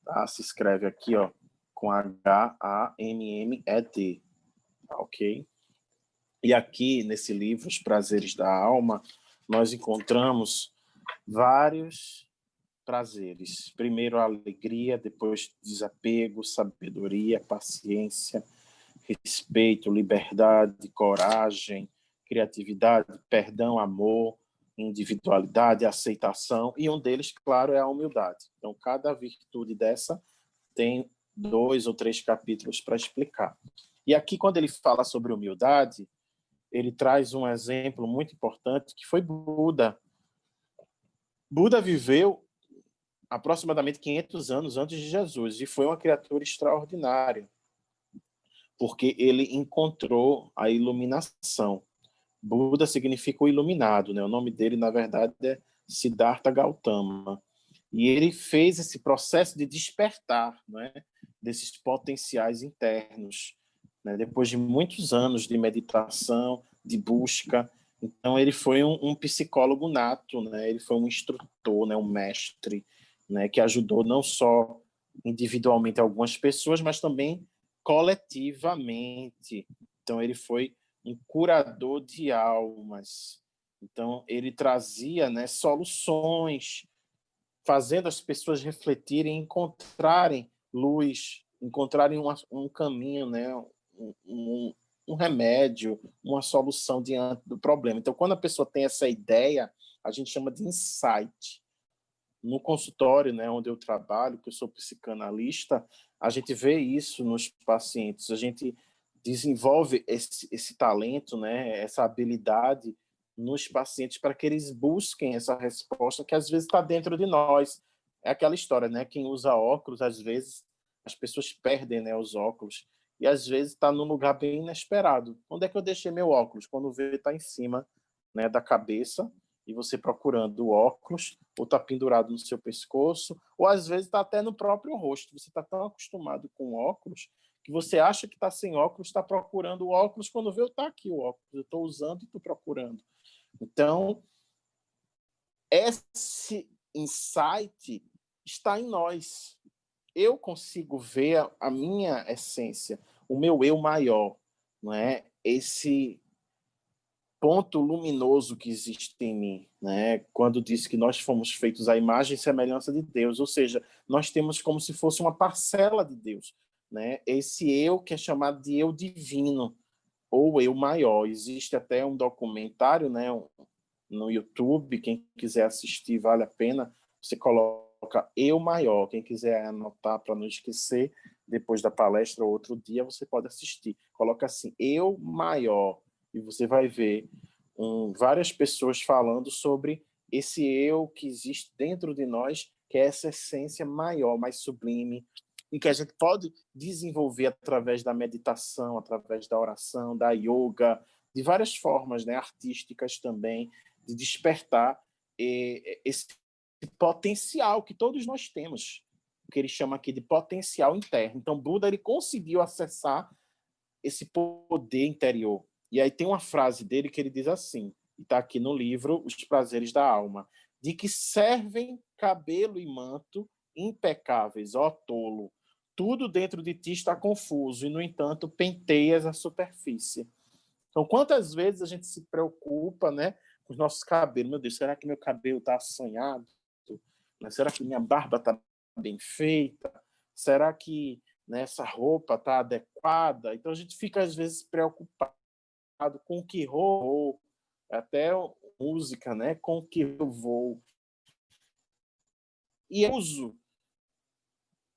Tá? Se escreve aqui, ó, com H-A-M-M-E-D. Tá, ok? E aqui, nesse livro, Os Prazeres da Alma, nós encontramos vários prazeres. Primeiro a alegria, depois desapego, sabedoria, paciência, respeito, liberdade, coragem, criatividade, perdão, amor, individualidade, aceitação, e um deles, claro, é a humildade. Então, cada virtude dessa tem 2 ou 3 capítulos para explicar. E aqui, quando ele fala sobre humildade, ele traz um exemplo muito importante, que foi Buda. Buda viveu aproximadamente 500 anos antes de Jesus e foi uma criatura extraordinária, porque ele encontrou a iluminação. Buda significa o iluminado, né? O nome dele, na verdade, é Siddhartha Gautama. E ele fez esse processo de despertar, né, desses potenciais internos, né, depois de muitos anos de meditação, de busca. Então, ele foi um psicólogo nato, né? Ele foi um instrutor, né, um mestre, né, que ajudou não só individualmente algumas pessoas, mas também coletivamente. Então, ele foi um curador de almas. Então, ele trazia, né, soluções, fazendo as pessoas refletirem, encontrarem luz, encontrarem um caminho, né, um remédio, uma solução diante do problema. Então, quando a pessoa tem essa ideia, a gente chama de insight. No consultório, né, onde eu trabalho, que eu sou psicanalista, a gente vê isso nos pacientes. A gente desenvolve esse talento, né, essa habilidade nos pacientes para que eles busquem essa resposta que às vezes está dentro de nós. É aquela história, né? Quem usa óculos, às vezes as pessoas perdem, né, os óculos e às vezes está num lugar bem inesperado. Onde é que eu deixei meu óculos? Quando vê, está em cima, né, da cabeça e você procurando o óculos, ou está pendurado no seu pescoço, ou às vezes está até no próprio rosto. Você está tão acostumado com óculos que você acha que está sem óculos, está procurando o óculos, quando vê, está aqui o óculos, eu estou usando e estou procurando. Então, esse insight está em nós. Eu consigo ver a minha essência, o meu eu maior, não é? Esse ponto luminoso que existe em mim, né? Quando diz que nós fomos feitos à imagem e semelhança de Deus, ou seja, nós temos como se fosse uma parcela de Deus, né? Esse eu que é chamado de eu divino ou eu maior. Existe até um documentário, né, no YouTube, quem quiser assistir vale a pena. Você coloca eu maior, quem quiser anotar para não esquecer, depois da palestra ou outro dia você pode assistir. Coloca assim, eu maior, e você vai ver várias pessoas falando sobre esse eu que existe dentro de nós, que é essa essência maior, mais sublime, e que a gente pode desenvolver através da meditação, através da oração, da yoga, de várias formas, né, artísticas também, de despertar esse potencial que todos nós temos, o que ele chama aqui de potencial interno. Então, Buda ele conseguiu acessar esse poder interior. E aí tem uma frase dele que ele diz assim, está aqui no livro Os Prazeres da Alma, de que servem cabelo e manto impecáveis, ó tolo. Tudo dentro de ti está confuso e, no entanto, penteias a superfície. Então, quantas vezes a gente se preocupa, né, com os nossos cabelos? Meu Deus, será que meu cabelo está assanhado? Será que minha barba está bem feita? Será que, né, essa roupa está adequada? Então, a gente fica, às vezes, preocupado com o que rolou, até música, né, com o que eu vou. E eu uso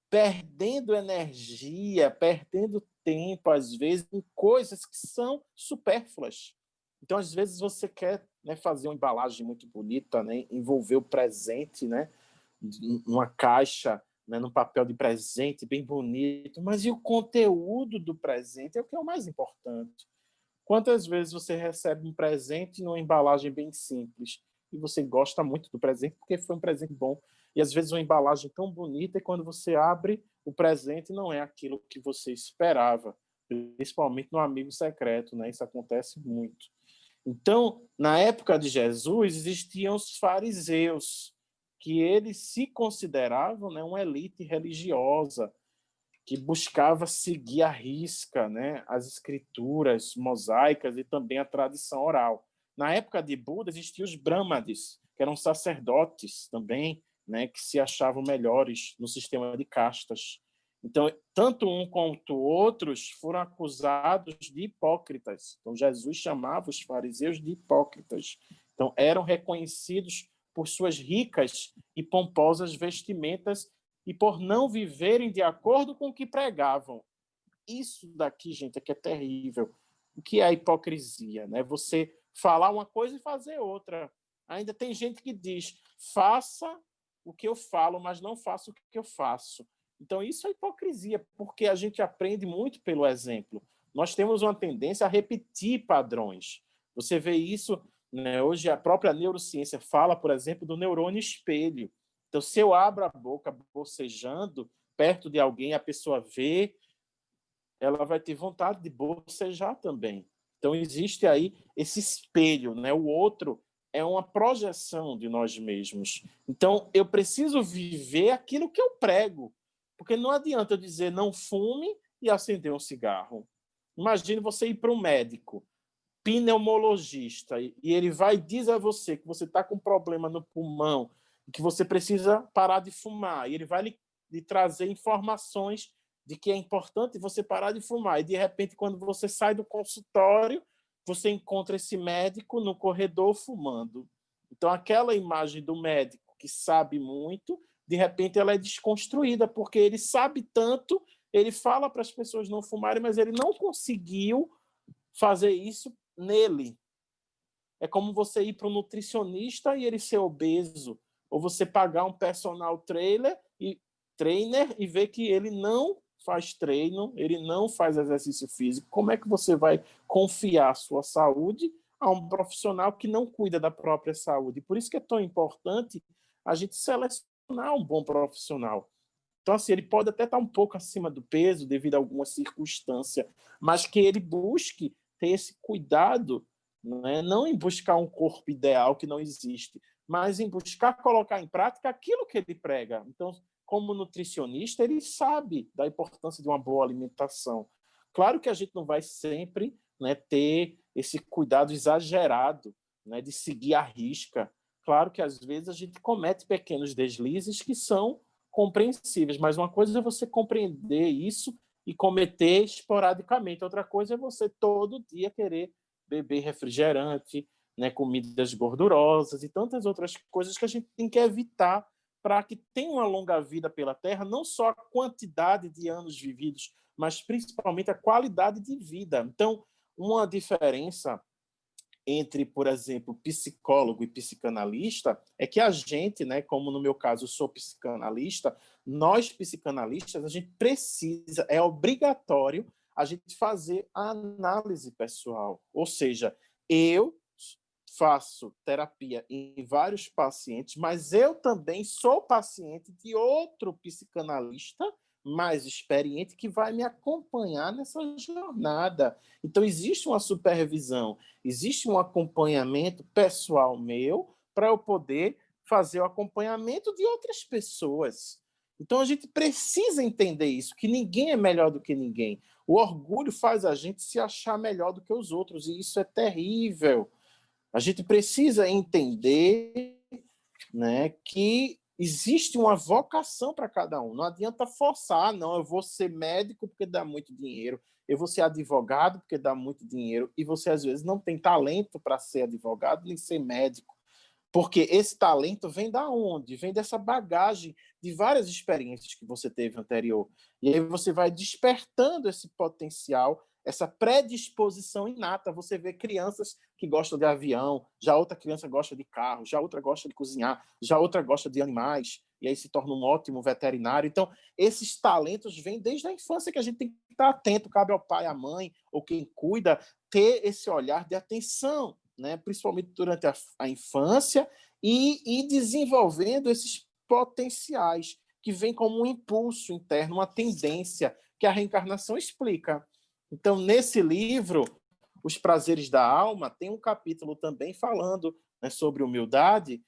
perdendo energia, perdendo tempo, às vezes, em coisas que são supérfluas. Então, às vezes, você quer, né, fazer uma embalagem muito bonita, né, envolver o presente, né, numa caixa, né, num papel de presente bem bonito, mas e o conteúdo do presente é o que é o mais importante. Quantas vezes você recebe um presente numa embalagem bem simples e você gosta muito do presente porque foi um presente bom, e às vezes uma embalagem tão bonita e quando você abre o presente não é aquilo que você esperava, principalmente no amigo secreto, né? Isso acontece muito. Então, na época de Jesus, existiam os fariseus, que eles se consideravam, né, uma elite religiosa, que buscava seguir à risca, né, as escrituras mosaicas e também a tradição oral. Na época de Buda, existiam os brahmanes, que eram sacerdotes também, né, que se achavam melhores no sistema de castas. Então, tanto um quanto outros foram acusados de hipócritas. Então, Jesus chamava os fariseus de hipócritas. Então, eram reconhecidos por suas ricas e pomposas vestimentas e por não viverem de acordo com o que pregavam. Isso daqui, gente, é que é terrível. O que é a hipocrisia, né? Você falar uma coisa e fazer outra. Ainda tem gente que diz, faça o que eu falo, mas não faça o que eu faço. Então, isso é hipocrisia, porque a gente aprende muito pelo exemplo. Nós temos uma tendência a repetir padrões. Você vê isso, né? Hoje a própria neurociência fala, por exemplo, do neurônio espelho. Então, se eu abro a boca bocejando perto de alguém, a pessoa vê, ela vai ter vontade de bocejar também. Então, existe aí esse espelho, né? O outro é uma projeção de nós mesmos. Então, eu preciso viver aquilo que eu prego, porque não adianta eu dizer não fume e acender um cigarro. Imagine você ir para um médico, pneumologista, e ele vai dizer a você que você está com problema no pulmão, que você precisa parar de fumar, e ele vai lhe trazer informações de que é importante você parar de fumar, e de repente, quando você sai do consultório, você encontra esse médico no corredor fumando. Então, aquela imagem do médico que sabe muito, de repente ela é desconstruída, porque ele sabe tanto, ele fala para as pessoas não fumarem, mas ele não conseguiu fazer isso nele. É como você ir para um nutricionista e ele ser obeso, ou você pagar um personal trainer e ver que ele não faz treino, ele não faz exercício físico. Como é que você vai confiar a sua saúde a um profissional que não cuida da própria saúde? Por isso que é tão importante a gente selecionar um bom profissional. Então, assim, ele pode até estar um pouco acima do peso devido a alguma circunstância, mas que ele busque ter esse cuidado, né? Não em buscar um corpo ideal que não existe, mas em buscar colocar em prática aquilo que ele prega. Então, como nutricionista, ele sabe da importância de uma boa alimentação. Claro que a gente não vai sempre, né, ter esse cuidado exagerado, né, de seguir à risca. Claro que às vezes a gente comete pequenos deslizes que são compreensíveis, mas uma coisa é você compreender isso e cometer esporadicamente, outra coisa é você todo dia querer beber refrigerante, né, comidas gordurosas e tantas outras coisas que a gente tem que evitar para que tenha uma longa vida pela Terra, não só a quantidade de anos vividos, mas principalmente a qualidade de vida. Então, uma diferença entre, por exemplo, psicólogo e psicanalista é que a gente, né, como no meu caso eu sou psicanalista, nós psicanalistas, a gente precisa, é obrigatório a gente fazer a análise pessoal. Ou seja, eu faço terapia em vários pacientes, mas eu também sou paciente de outro psicanalista mais experiente que vai me acompanhar nessa jornada. Então, existe uma supervisão, existe um acompanhamento pessoal meu para eu poder fazer o acompanhamento de outras pessoas. Então, a gente precisa entender isso, que ninguém é melhor do que ninguém. O orgulho faz a gente se achar melhor do que os outros, e isso é terrível. A gente precisa entender, né, que existe uma vocação para cada um. Não adianta forçar, não, eu vou ser médico porque dá muito dinheiro, eu vou ser advogado porque dá muito dinheiro, e você, às vezes, não tem talento para ser advogado nem ser médico. Porque esse talento vem da onde? Vem dessa bagagem de várias experiências que você teve anterior. E aí você vai despertando esse potencial, essa predisposição inata. Você vê crianças que gostam de avião, já outra criança gosta de carro, já outra gosta de cozinhar, já outra gosta de animais, e aí se torna um ótimo veterinário. Então, esses talentos vêm desde a infância, que a gente tem que estar atento, cabe ao pai, à mãe, ou quem cuida, ter esse olhar de atenção, né, principalmente durante a infância, e desenvolvendo esses potenciais que vêm como um impulso interno, uma tendência que a reencarnação explica. Então, nesse livro, Os Prazeres da Alma, tem um capítulo também falando, né, sobre humildade,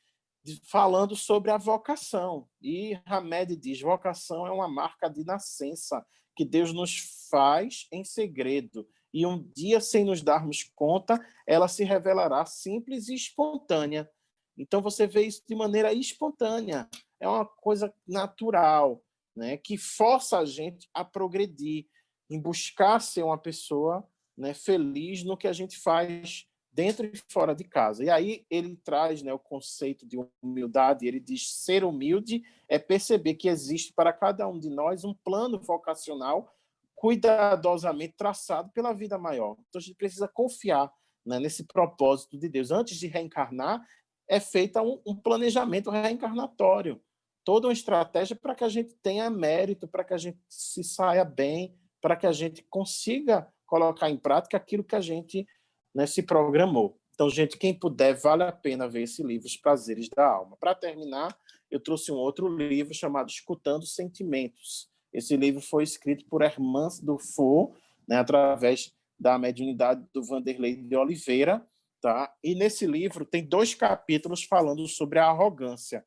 falando sobre a vocação. E Hamed diz, vocação é uma marca de nascença que Deus nos faz em segredo, e um dia, sem nos darmos conta, ela se revelará simples e espontânea. Então, você vê isso de maneira espontânea. É uma coisa natural, né, que força a gente a progredir, em buscar ser uma pessoa, né, feliz no que a gente faz dentro e fora de casa. E aí ele traz, né, o conceito de humildade. Ele diz: ser humilde é perceber que existe para cada um de nós um plano vocacional cuidadosamente traçado pela vida maior. Então, a gente precisa confiar, né, nesse propósito de Deus. Antes de reencarnar, é feito um planejamento reencarnatório, toda uma estratégia para que a gente tenha mérito, para que a gente se saia bem, para que a gente consiga colocar em prática aquilo que a gente, né, se programou. Então, gente, quem puder, vale a pena ver esse livro, Os Prazeres da Alma. Para terminar, eu trouxe um outro livro chamado Escutando Sentimentos. Esse livro foi escrito por Hermance Dufour, né, através da mediunidade do Vanderlei de Oliveira, tá? E nesse livro tem 2 capítulos falando sobre a arrogância.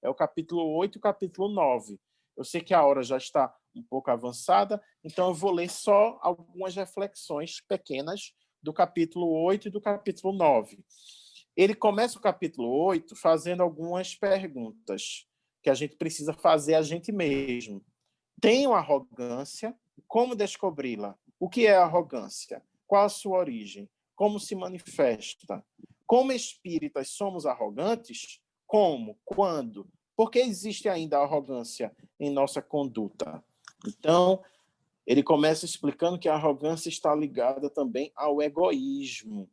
É o capítulo 8 e o capítulo 9. Eu sei que a hora já está um pouco avançada, então eu vou ler só algumas reflexões pequenas do capítulo 8 e do capítulo 9. Ele começa o capítulo 8 fazendo algumas perguntas que a gente precisa fazer a gente mesmo. Tenho arrogância? Como descobri-la? O que é arrogância? Qual a sua origem? Como se manifesta? Como espíritas somos arrogantes? Como? Quando? Por que existe ainda arrogância em nossa conduta? Então, ele começa explicando que a arrogância está ligada também ao egoísmo.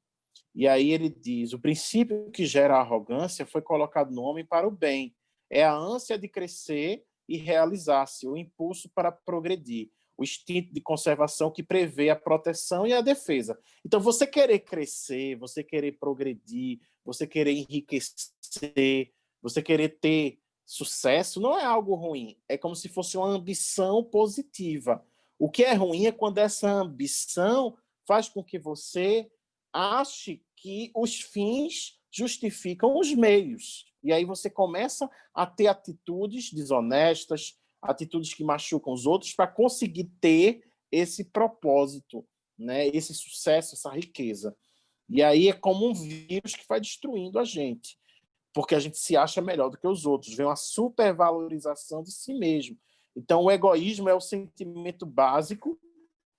E aí ele diz, o princípio que gera a arrogância foi colocado no homem para o bem. É a ânsia de crescer e realizar-se, o impulso para progredir, o instinto de conservação que prevê a proteção e a defesa. Então, você querer crescer, você querer progredir, você querer enriquecer, você querer ter sucesso, não é algo ruim. É como se fosse uma ambição positiva. O que é ruim é quando essa ambição faz com que você ache que os fins justificam os meios. E aí você começa a ter atitudes desonestas, atitudes que machucam os outros para conseguir ter esse propósito, né? Esse sucesso, essa riqueza. E aí é como um vírus que vai destruindo a gente, porque a gente se acha melhor do que os outros, vem uma supervalorização de si mesmo. Então, o egoísmo é o sentimento básico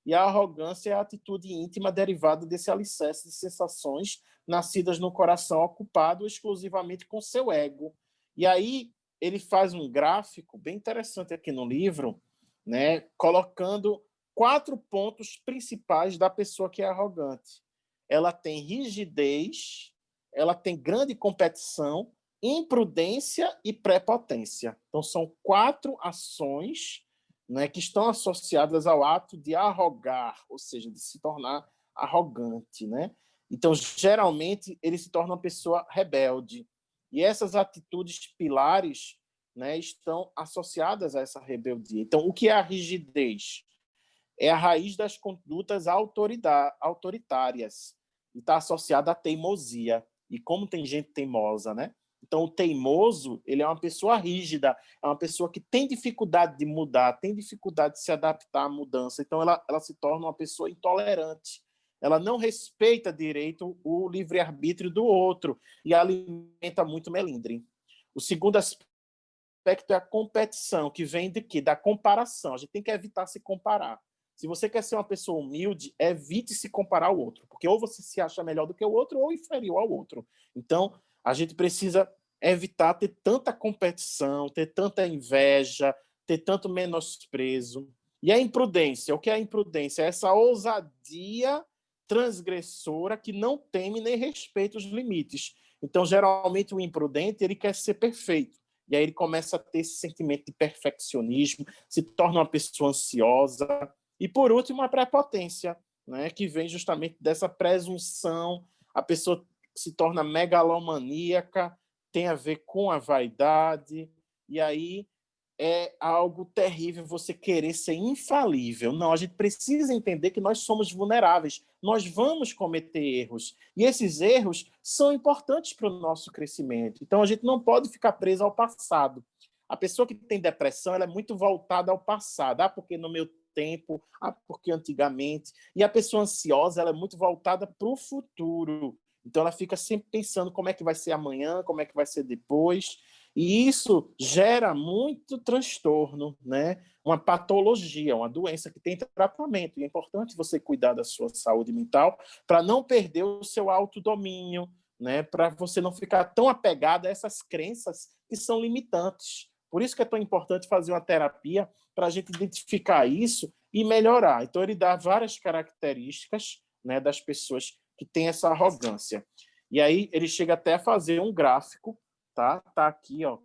e a arrogância é a atitude íntima derivada desse alicerce de sensações nascidas no coração ocupado exclusivamente com seu ego. E aí ele faz um gráfico bem interessante aqui no livro, né, colocando 4 pontos principais da pessoa que é arrogante. ela tem rigidez, ela tem grande competição, imprudência e prepotência. Então, são 4 ações, né, que estão associadas ao ato de arrogar, ou seja, de se tornar arrogante, né? Então, geralmente, ele se torna uma pessoa rebelde. E essas atitudes pilares, né, estão associadas a essa rebeldia. Então, o que é a rigidez? É a raiz das condutas autoritárias e está associada à teimosia. E como tem gente teimosa, né? Então, o teimoso, ele é uma pessoa rígida, é uma pessoa que tem dificuldade de mudar, tem dificuldade de se adaptar à mudança. Então, ela se torna uma pessoa intolerante. Ela não respeita direito o livre-arbítrio do outro e alimenta muito melindre. O segundo aspecto é a competição, que vem de quê? Da comparação. A gente tem que evitar se comparar. Se você quer ser uma pessoa humilde, evite se comparar ao outro, porque ou você se acha melhor do que o outro ou inferior ao outro. Então, a gente precisa evitar ter tanta competição, ter tanta inveja, ter tanto menosprezo. E a imprudência, o que é a imprudência? É essa ousadia transgressora que não teme nem respeita os limites. Então, geralmente, o imprudente ele quer ser perfeito. E aí ele começa a ter esse sentimento de perfeccionismo, se torna uma pessoa ansiosa. E, por último, a prepotência, né, que vem justamente dessa presunção. A pessoa se torna megalomaníaca, tem a ver com a vaidade, e aí é algo terrível você querer ser infalível. Não, a gente precisa entender que nós somos vulneráveis, nós vamos cometer erros, e esses erros são importantes para o nosso crescimento. Então, a gente não pode ficar preso ao passado. A pessoa que tem depressão, ela é muito voltada ao passado. Porque no meu tempo, porque antigamente. E a pessoa ansiosa, ela é muito voltada para o futuro. Então, ela fica sempre pensando como é que vai ser amanhã, como é que vai ser depois. E isso gera muito transtorno, né? Uma patologia, uma doença que tem tratamento. E é importante você cuidar da sua saúde mental para não perder o seu autodomínio, né? Para você não ficar tão apegado a essas crenças que são limitantes. Por isso que é tão importante fazer uma terapia para a gente identificar isso e melhorar. Então, ele dá várias características, né, das pessoas que têm essa arrogância. E aí ele chega até a fazer um gráfico, tá aqui, ó,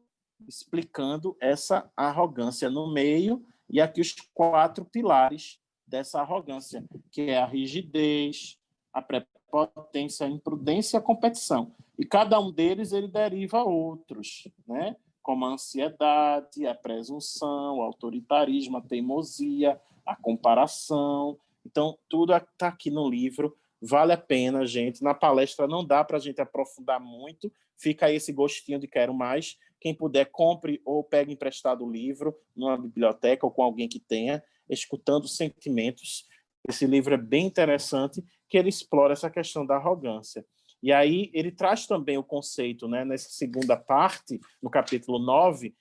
explicando essa arrogância no meio, e aqui os 4 pilares dessa arrogância, que é a rigidez, a prepotência, a imprudência e a competição. E cada um deles ele deriva outros, né? Como a ansiedade, a presunção, o autoritarismo, a teimosia, a comparação. Então, tudo está aqui no livro. Vale a pena, gente. Na palestra não dá para a gente aprofundar muito. Fica aí esse gostinho de quero mais. Quem puder, compre ou pegue emprestado o livro numa biblioteca ou com alguém que tenha, Escutando Sentimentos. Esse livro é bem interessante, que ele explora essa questão da arrogância. E aí ele traz também o conceito, né, nessa segunda parte, no capítulo 9,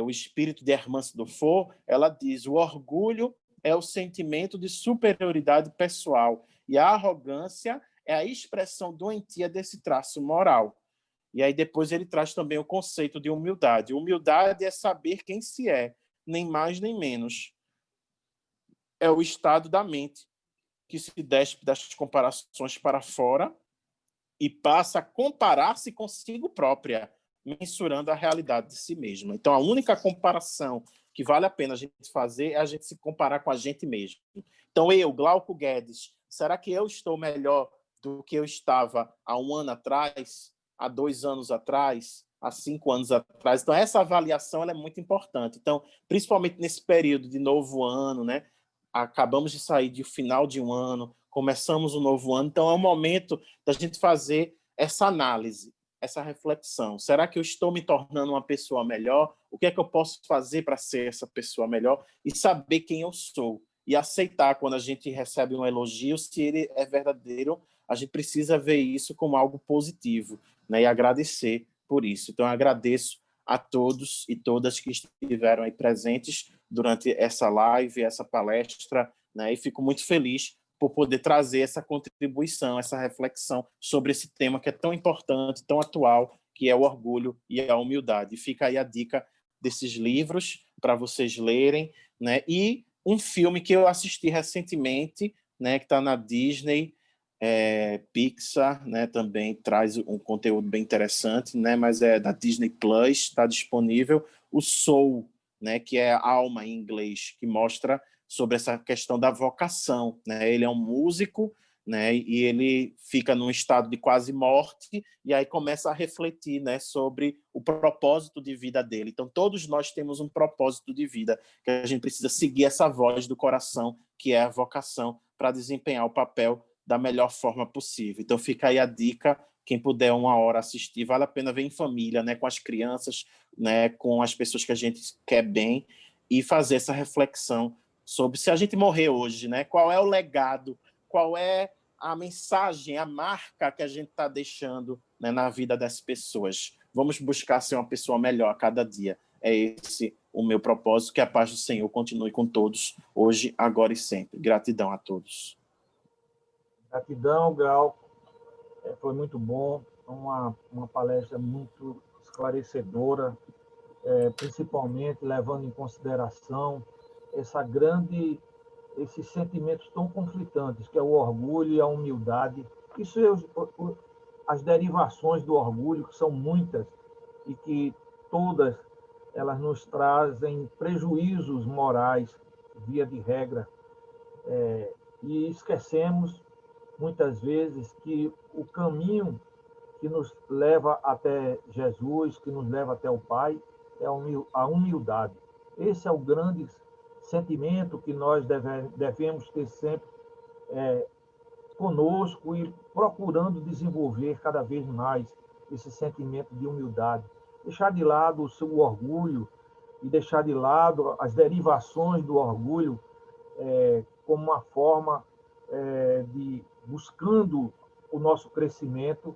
o espírito de Hermance Dufour, ela diz: o orgulho é o sentimento de superioridade pessoal e a arrogância é a expressão doentia desse traço moral. E aí depois ele traz também o conceito de humildade. Humildade é saber quem se é, nem mais nem menos. É o estado da mente que se despe das comparações para fora e passa a comparar-se consigo própria, mensurando a realidade de si mesma. Então, a única comparação que vale a pena a gente fazer é a gente se comparar com a gente mesmo. Então, eu, Glauco Guedes, será que eu estou melhor do que eu estava há 1 ano atrás, há 2 anos atrás, há 5 anos atrás? Então, essa avaliação ela é muito importante. Então, principalmente nesse período de novo ano, né? Acabamos de sair do final de um ano, começamos um novo ano, então é o momento da gente fazer essa análise, essa reflexão. Será que eu estou me tornando uma pessoa melhor? O que é que eu posso fazer para ser essa pessoa melhor? E saber quem eu sou. E aceitar quando a gente recebe um elogio, se ele é verdadeiro, a gente precisa ver isso como algo positivo, né? E agradecer por isso. Então, eu agradeço a todos e todas que estiveram aí presentes durante essa live, essa palestra, né? E fico muito feliz por poder trazer essa contribuição, essa reflexão sobre esse tema que é tão importante, tão atual, que é o orgulho e a humildade. E fica aí a dica desses livros para vocês lerem, né? E um filme que eu assisti recentemente, né, que está na Disney, Pixar, né, também traz um conteúdo bem interessante, né, mas é da Disney Plus, está disponível. O Soul, né, que é alma em inglês, que mostra sobre essa questão da vocação, né? Ele é um músico, né, e ele fica num estado de quase morte e aí começa a refletir, né, sobre o propósito de vida dele. Então todos nós temos um propósito de vida, que a gente precisa seguir essa voz do coração, que é a vocação, para desempenhar o papel da melhor forma possível. Então fica aí a dica, quem puder uma hora assistir, vale a pena ver em família, né, com as crianças, né, com as pessoas que a gente quer bem, e fazer essa reflexão sobre se a gente morrer hoje, né, qual é o legado, qual é a mensagem, a marca que a gente está deixando, né, na vida das pessoas. Vamos buscar ser uma pessoa melhor a cada dia. É esse o meu propósito, que a paz do Senhor continue com todos, hoje, agora e sempre. Gratidão a todos. Gratidão, Gal. Foi muito bom, uma palestra muito esclarecedora, principalmente levando em consideração esses sentimentos tão conflitantes, que é o orgulho e a humildade. Isso é as derivações do orgulho, que são muitas, e que todas elas nos trazem prejuízos morais, via de regra, e esquecemos muitas vezes que o caminho que nos leva até Jesus, que nos leva até o Pai, é a humildade. Esse é o grande sentimento que nós devemos ter sempre conosco e procurando desenvolver cada vez mais esse sentimento de humildade. Deixar de lado o seu orgulho e deixar de lado as derivações do orgulho como uma forma de buscando o nosso crescimento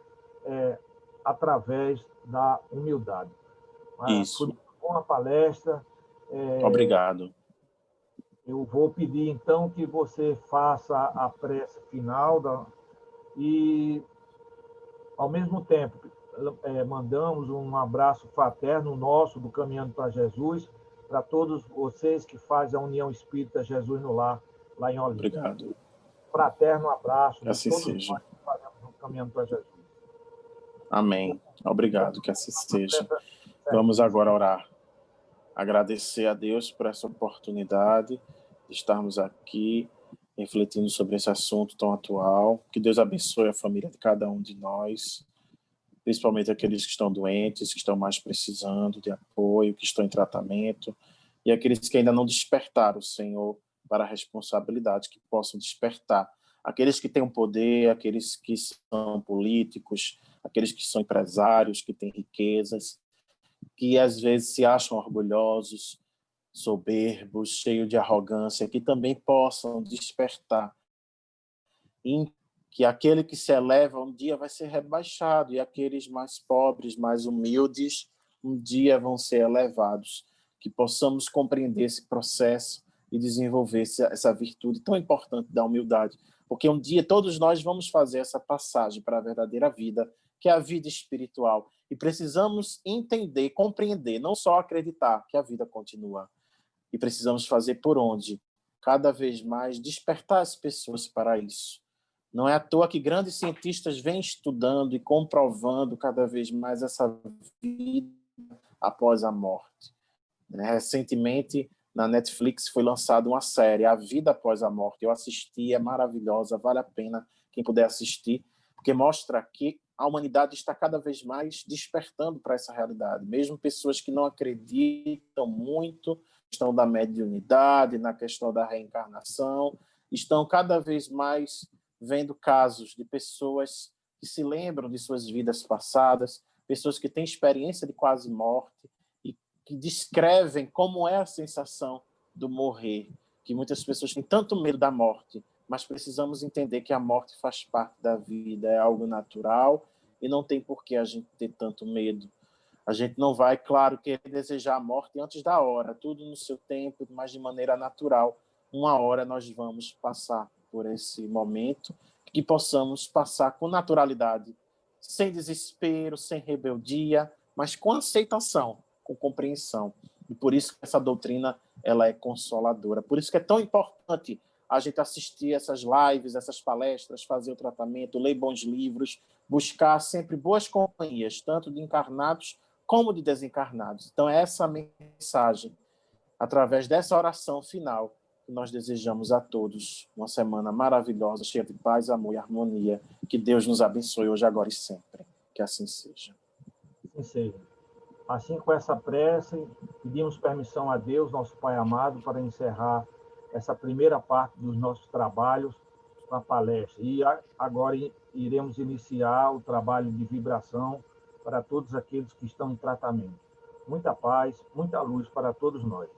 através da humildade. Isso. Foi uma boa palestra. Obrigado. Eu vou pedir, então, que você faça a prece final e, ao mesmo tempo, mandamos um abraço fraterno nosso do Caminhando para Jesus para todos vocês que fazem a União Espírita Jesus no Lar, lá em Olinda. Obrigado. Fraterno abraço Que assim de todos seja. nós que fazemos o Caminhando para Jesus. Amém. Obrigado, que assim seja. Vamos agora orar. Agradecer a Deus por essa oportunidade de estarmos aqui refletindo sobre esse assunto tão atual. Que Deus abençoe a família de cada um de nós, principalmente aqueles que estão doentes, que estão mais precisando de apoio, que estão em tratamento, e aqueles que ainda não despertaram, Senhor, para a responsabilidade, que possam despertar. Aqueles que têm o poder, aqueles que são políticos, aqueles que são empresários, que têm riquezas, que às vezes se acham orgulhosos, soberbos, cheios de arrogância, que também possam despertar em que aquele que se eleva um dia vai ser rebaixado e aqueles mais pobres, mais humildes, um dia vão ser elevados. Que possamos compreender esse processo e desenvolver essa virtude tão importante da humildade, porque um dia todos nós vamos fazer essa passagem para a verdadeira vida, que é a vida espiritual, e precisamos entender, compreender, não só acreditar que a vida continua, e precisamos fazer por onde, cada vez mais, despertar as pessoas para isso. Não é à toa que grandes cientistas vêm estudando e comprovando cada vez mais essa vida após a morte. Recentemente, na Netflix, foi lançada uma série, A Vida Após a Morte. Eu assisti, é maravilhosa, vale a pena quem puder assistir, porque mostra que a humanidade está cada vez mais despertando para essa realidade. Mesmo pessoas que não acreditam muito na questão da mediunidade, na questão da reencarnação, estão cada vez mais vendo casos de pessoas que se lembram de suas vidas passadas, pessoas que têm experiência de quase morte e que descrevem como é a sensação do morrer, que muitas pessoas têm tanto medo da morte, mas precisamos entender que a morte faz parte da vida, é algo natural e não tem por que a gente ter tanto medo. A gente não vai, claro, querer desejar a morte antes da hora, tudo no seu tempo, mas de maneira natural. Uma hora nós vamos passar por esse momento, que possamos passar com naturalidade, sem desespero, sem rebeldia, mas com aceitação, com compreensão. E por isso que essa doutrina ela é consoladora. Por isso que é tão importante a gente assistir essas lives, essas palestras, fazer o tratamento, ler bons livros, buscar sempre boas companhias, tanto de encarnados como de desencarnados. Então, é essa mensagem, através dessa oração final, que nós desejamos a todos uma semana maravilhosa, cheia de paz, amor e harmonia. Que Deus nos abençoe hoje, agora e sempre. Que assim seja. Assim seja. Assim, com essa prece, pedimos permissão a Deus, nosso Pai amado, para encerrar essa primeira parte dos nossos trabalhos com a palestra. E agora iremos iniciar o trabalho de vibração para todos aqueles que estão em tratamento. Muita paz, muita luz para todos nós.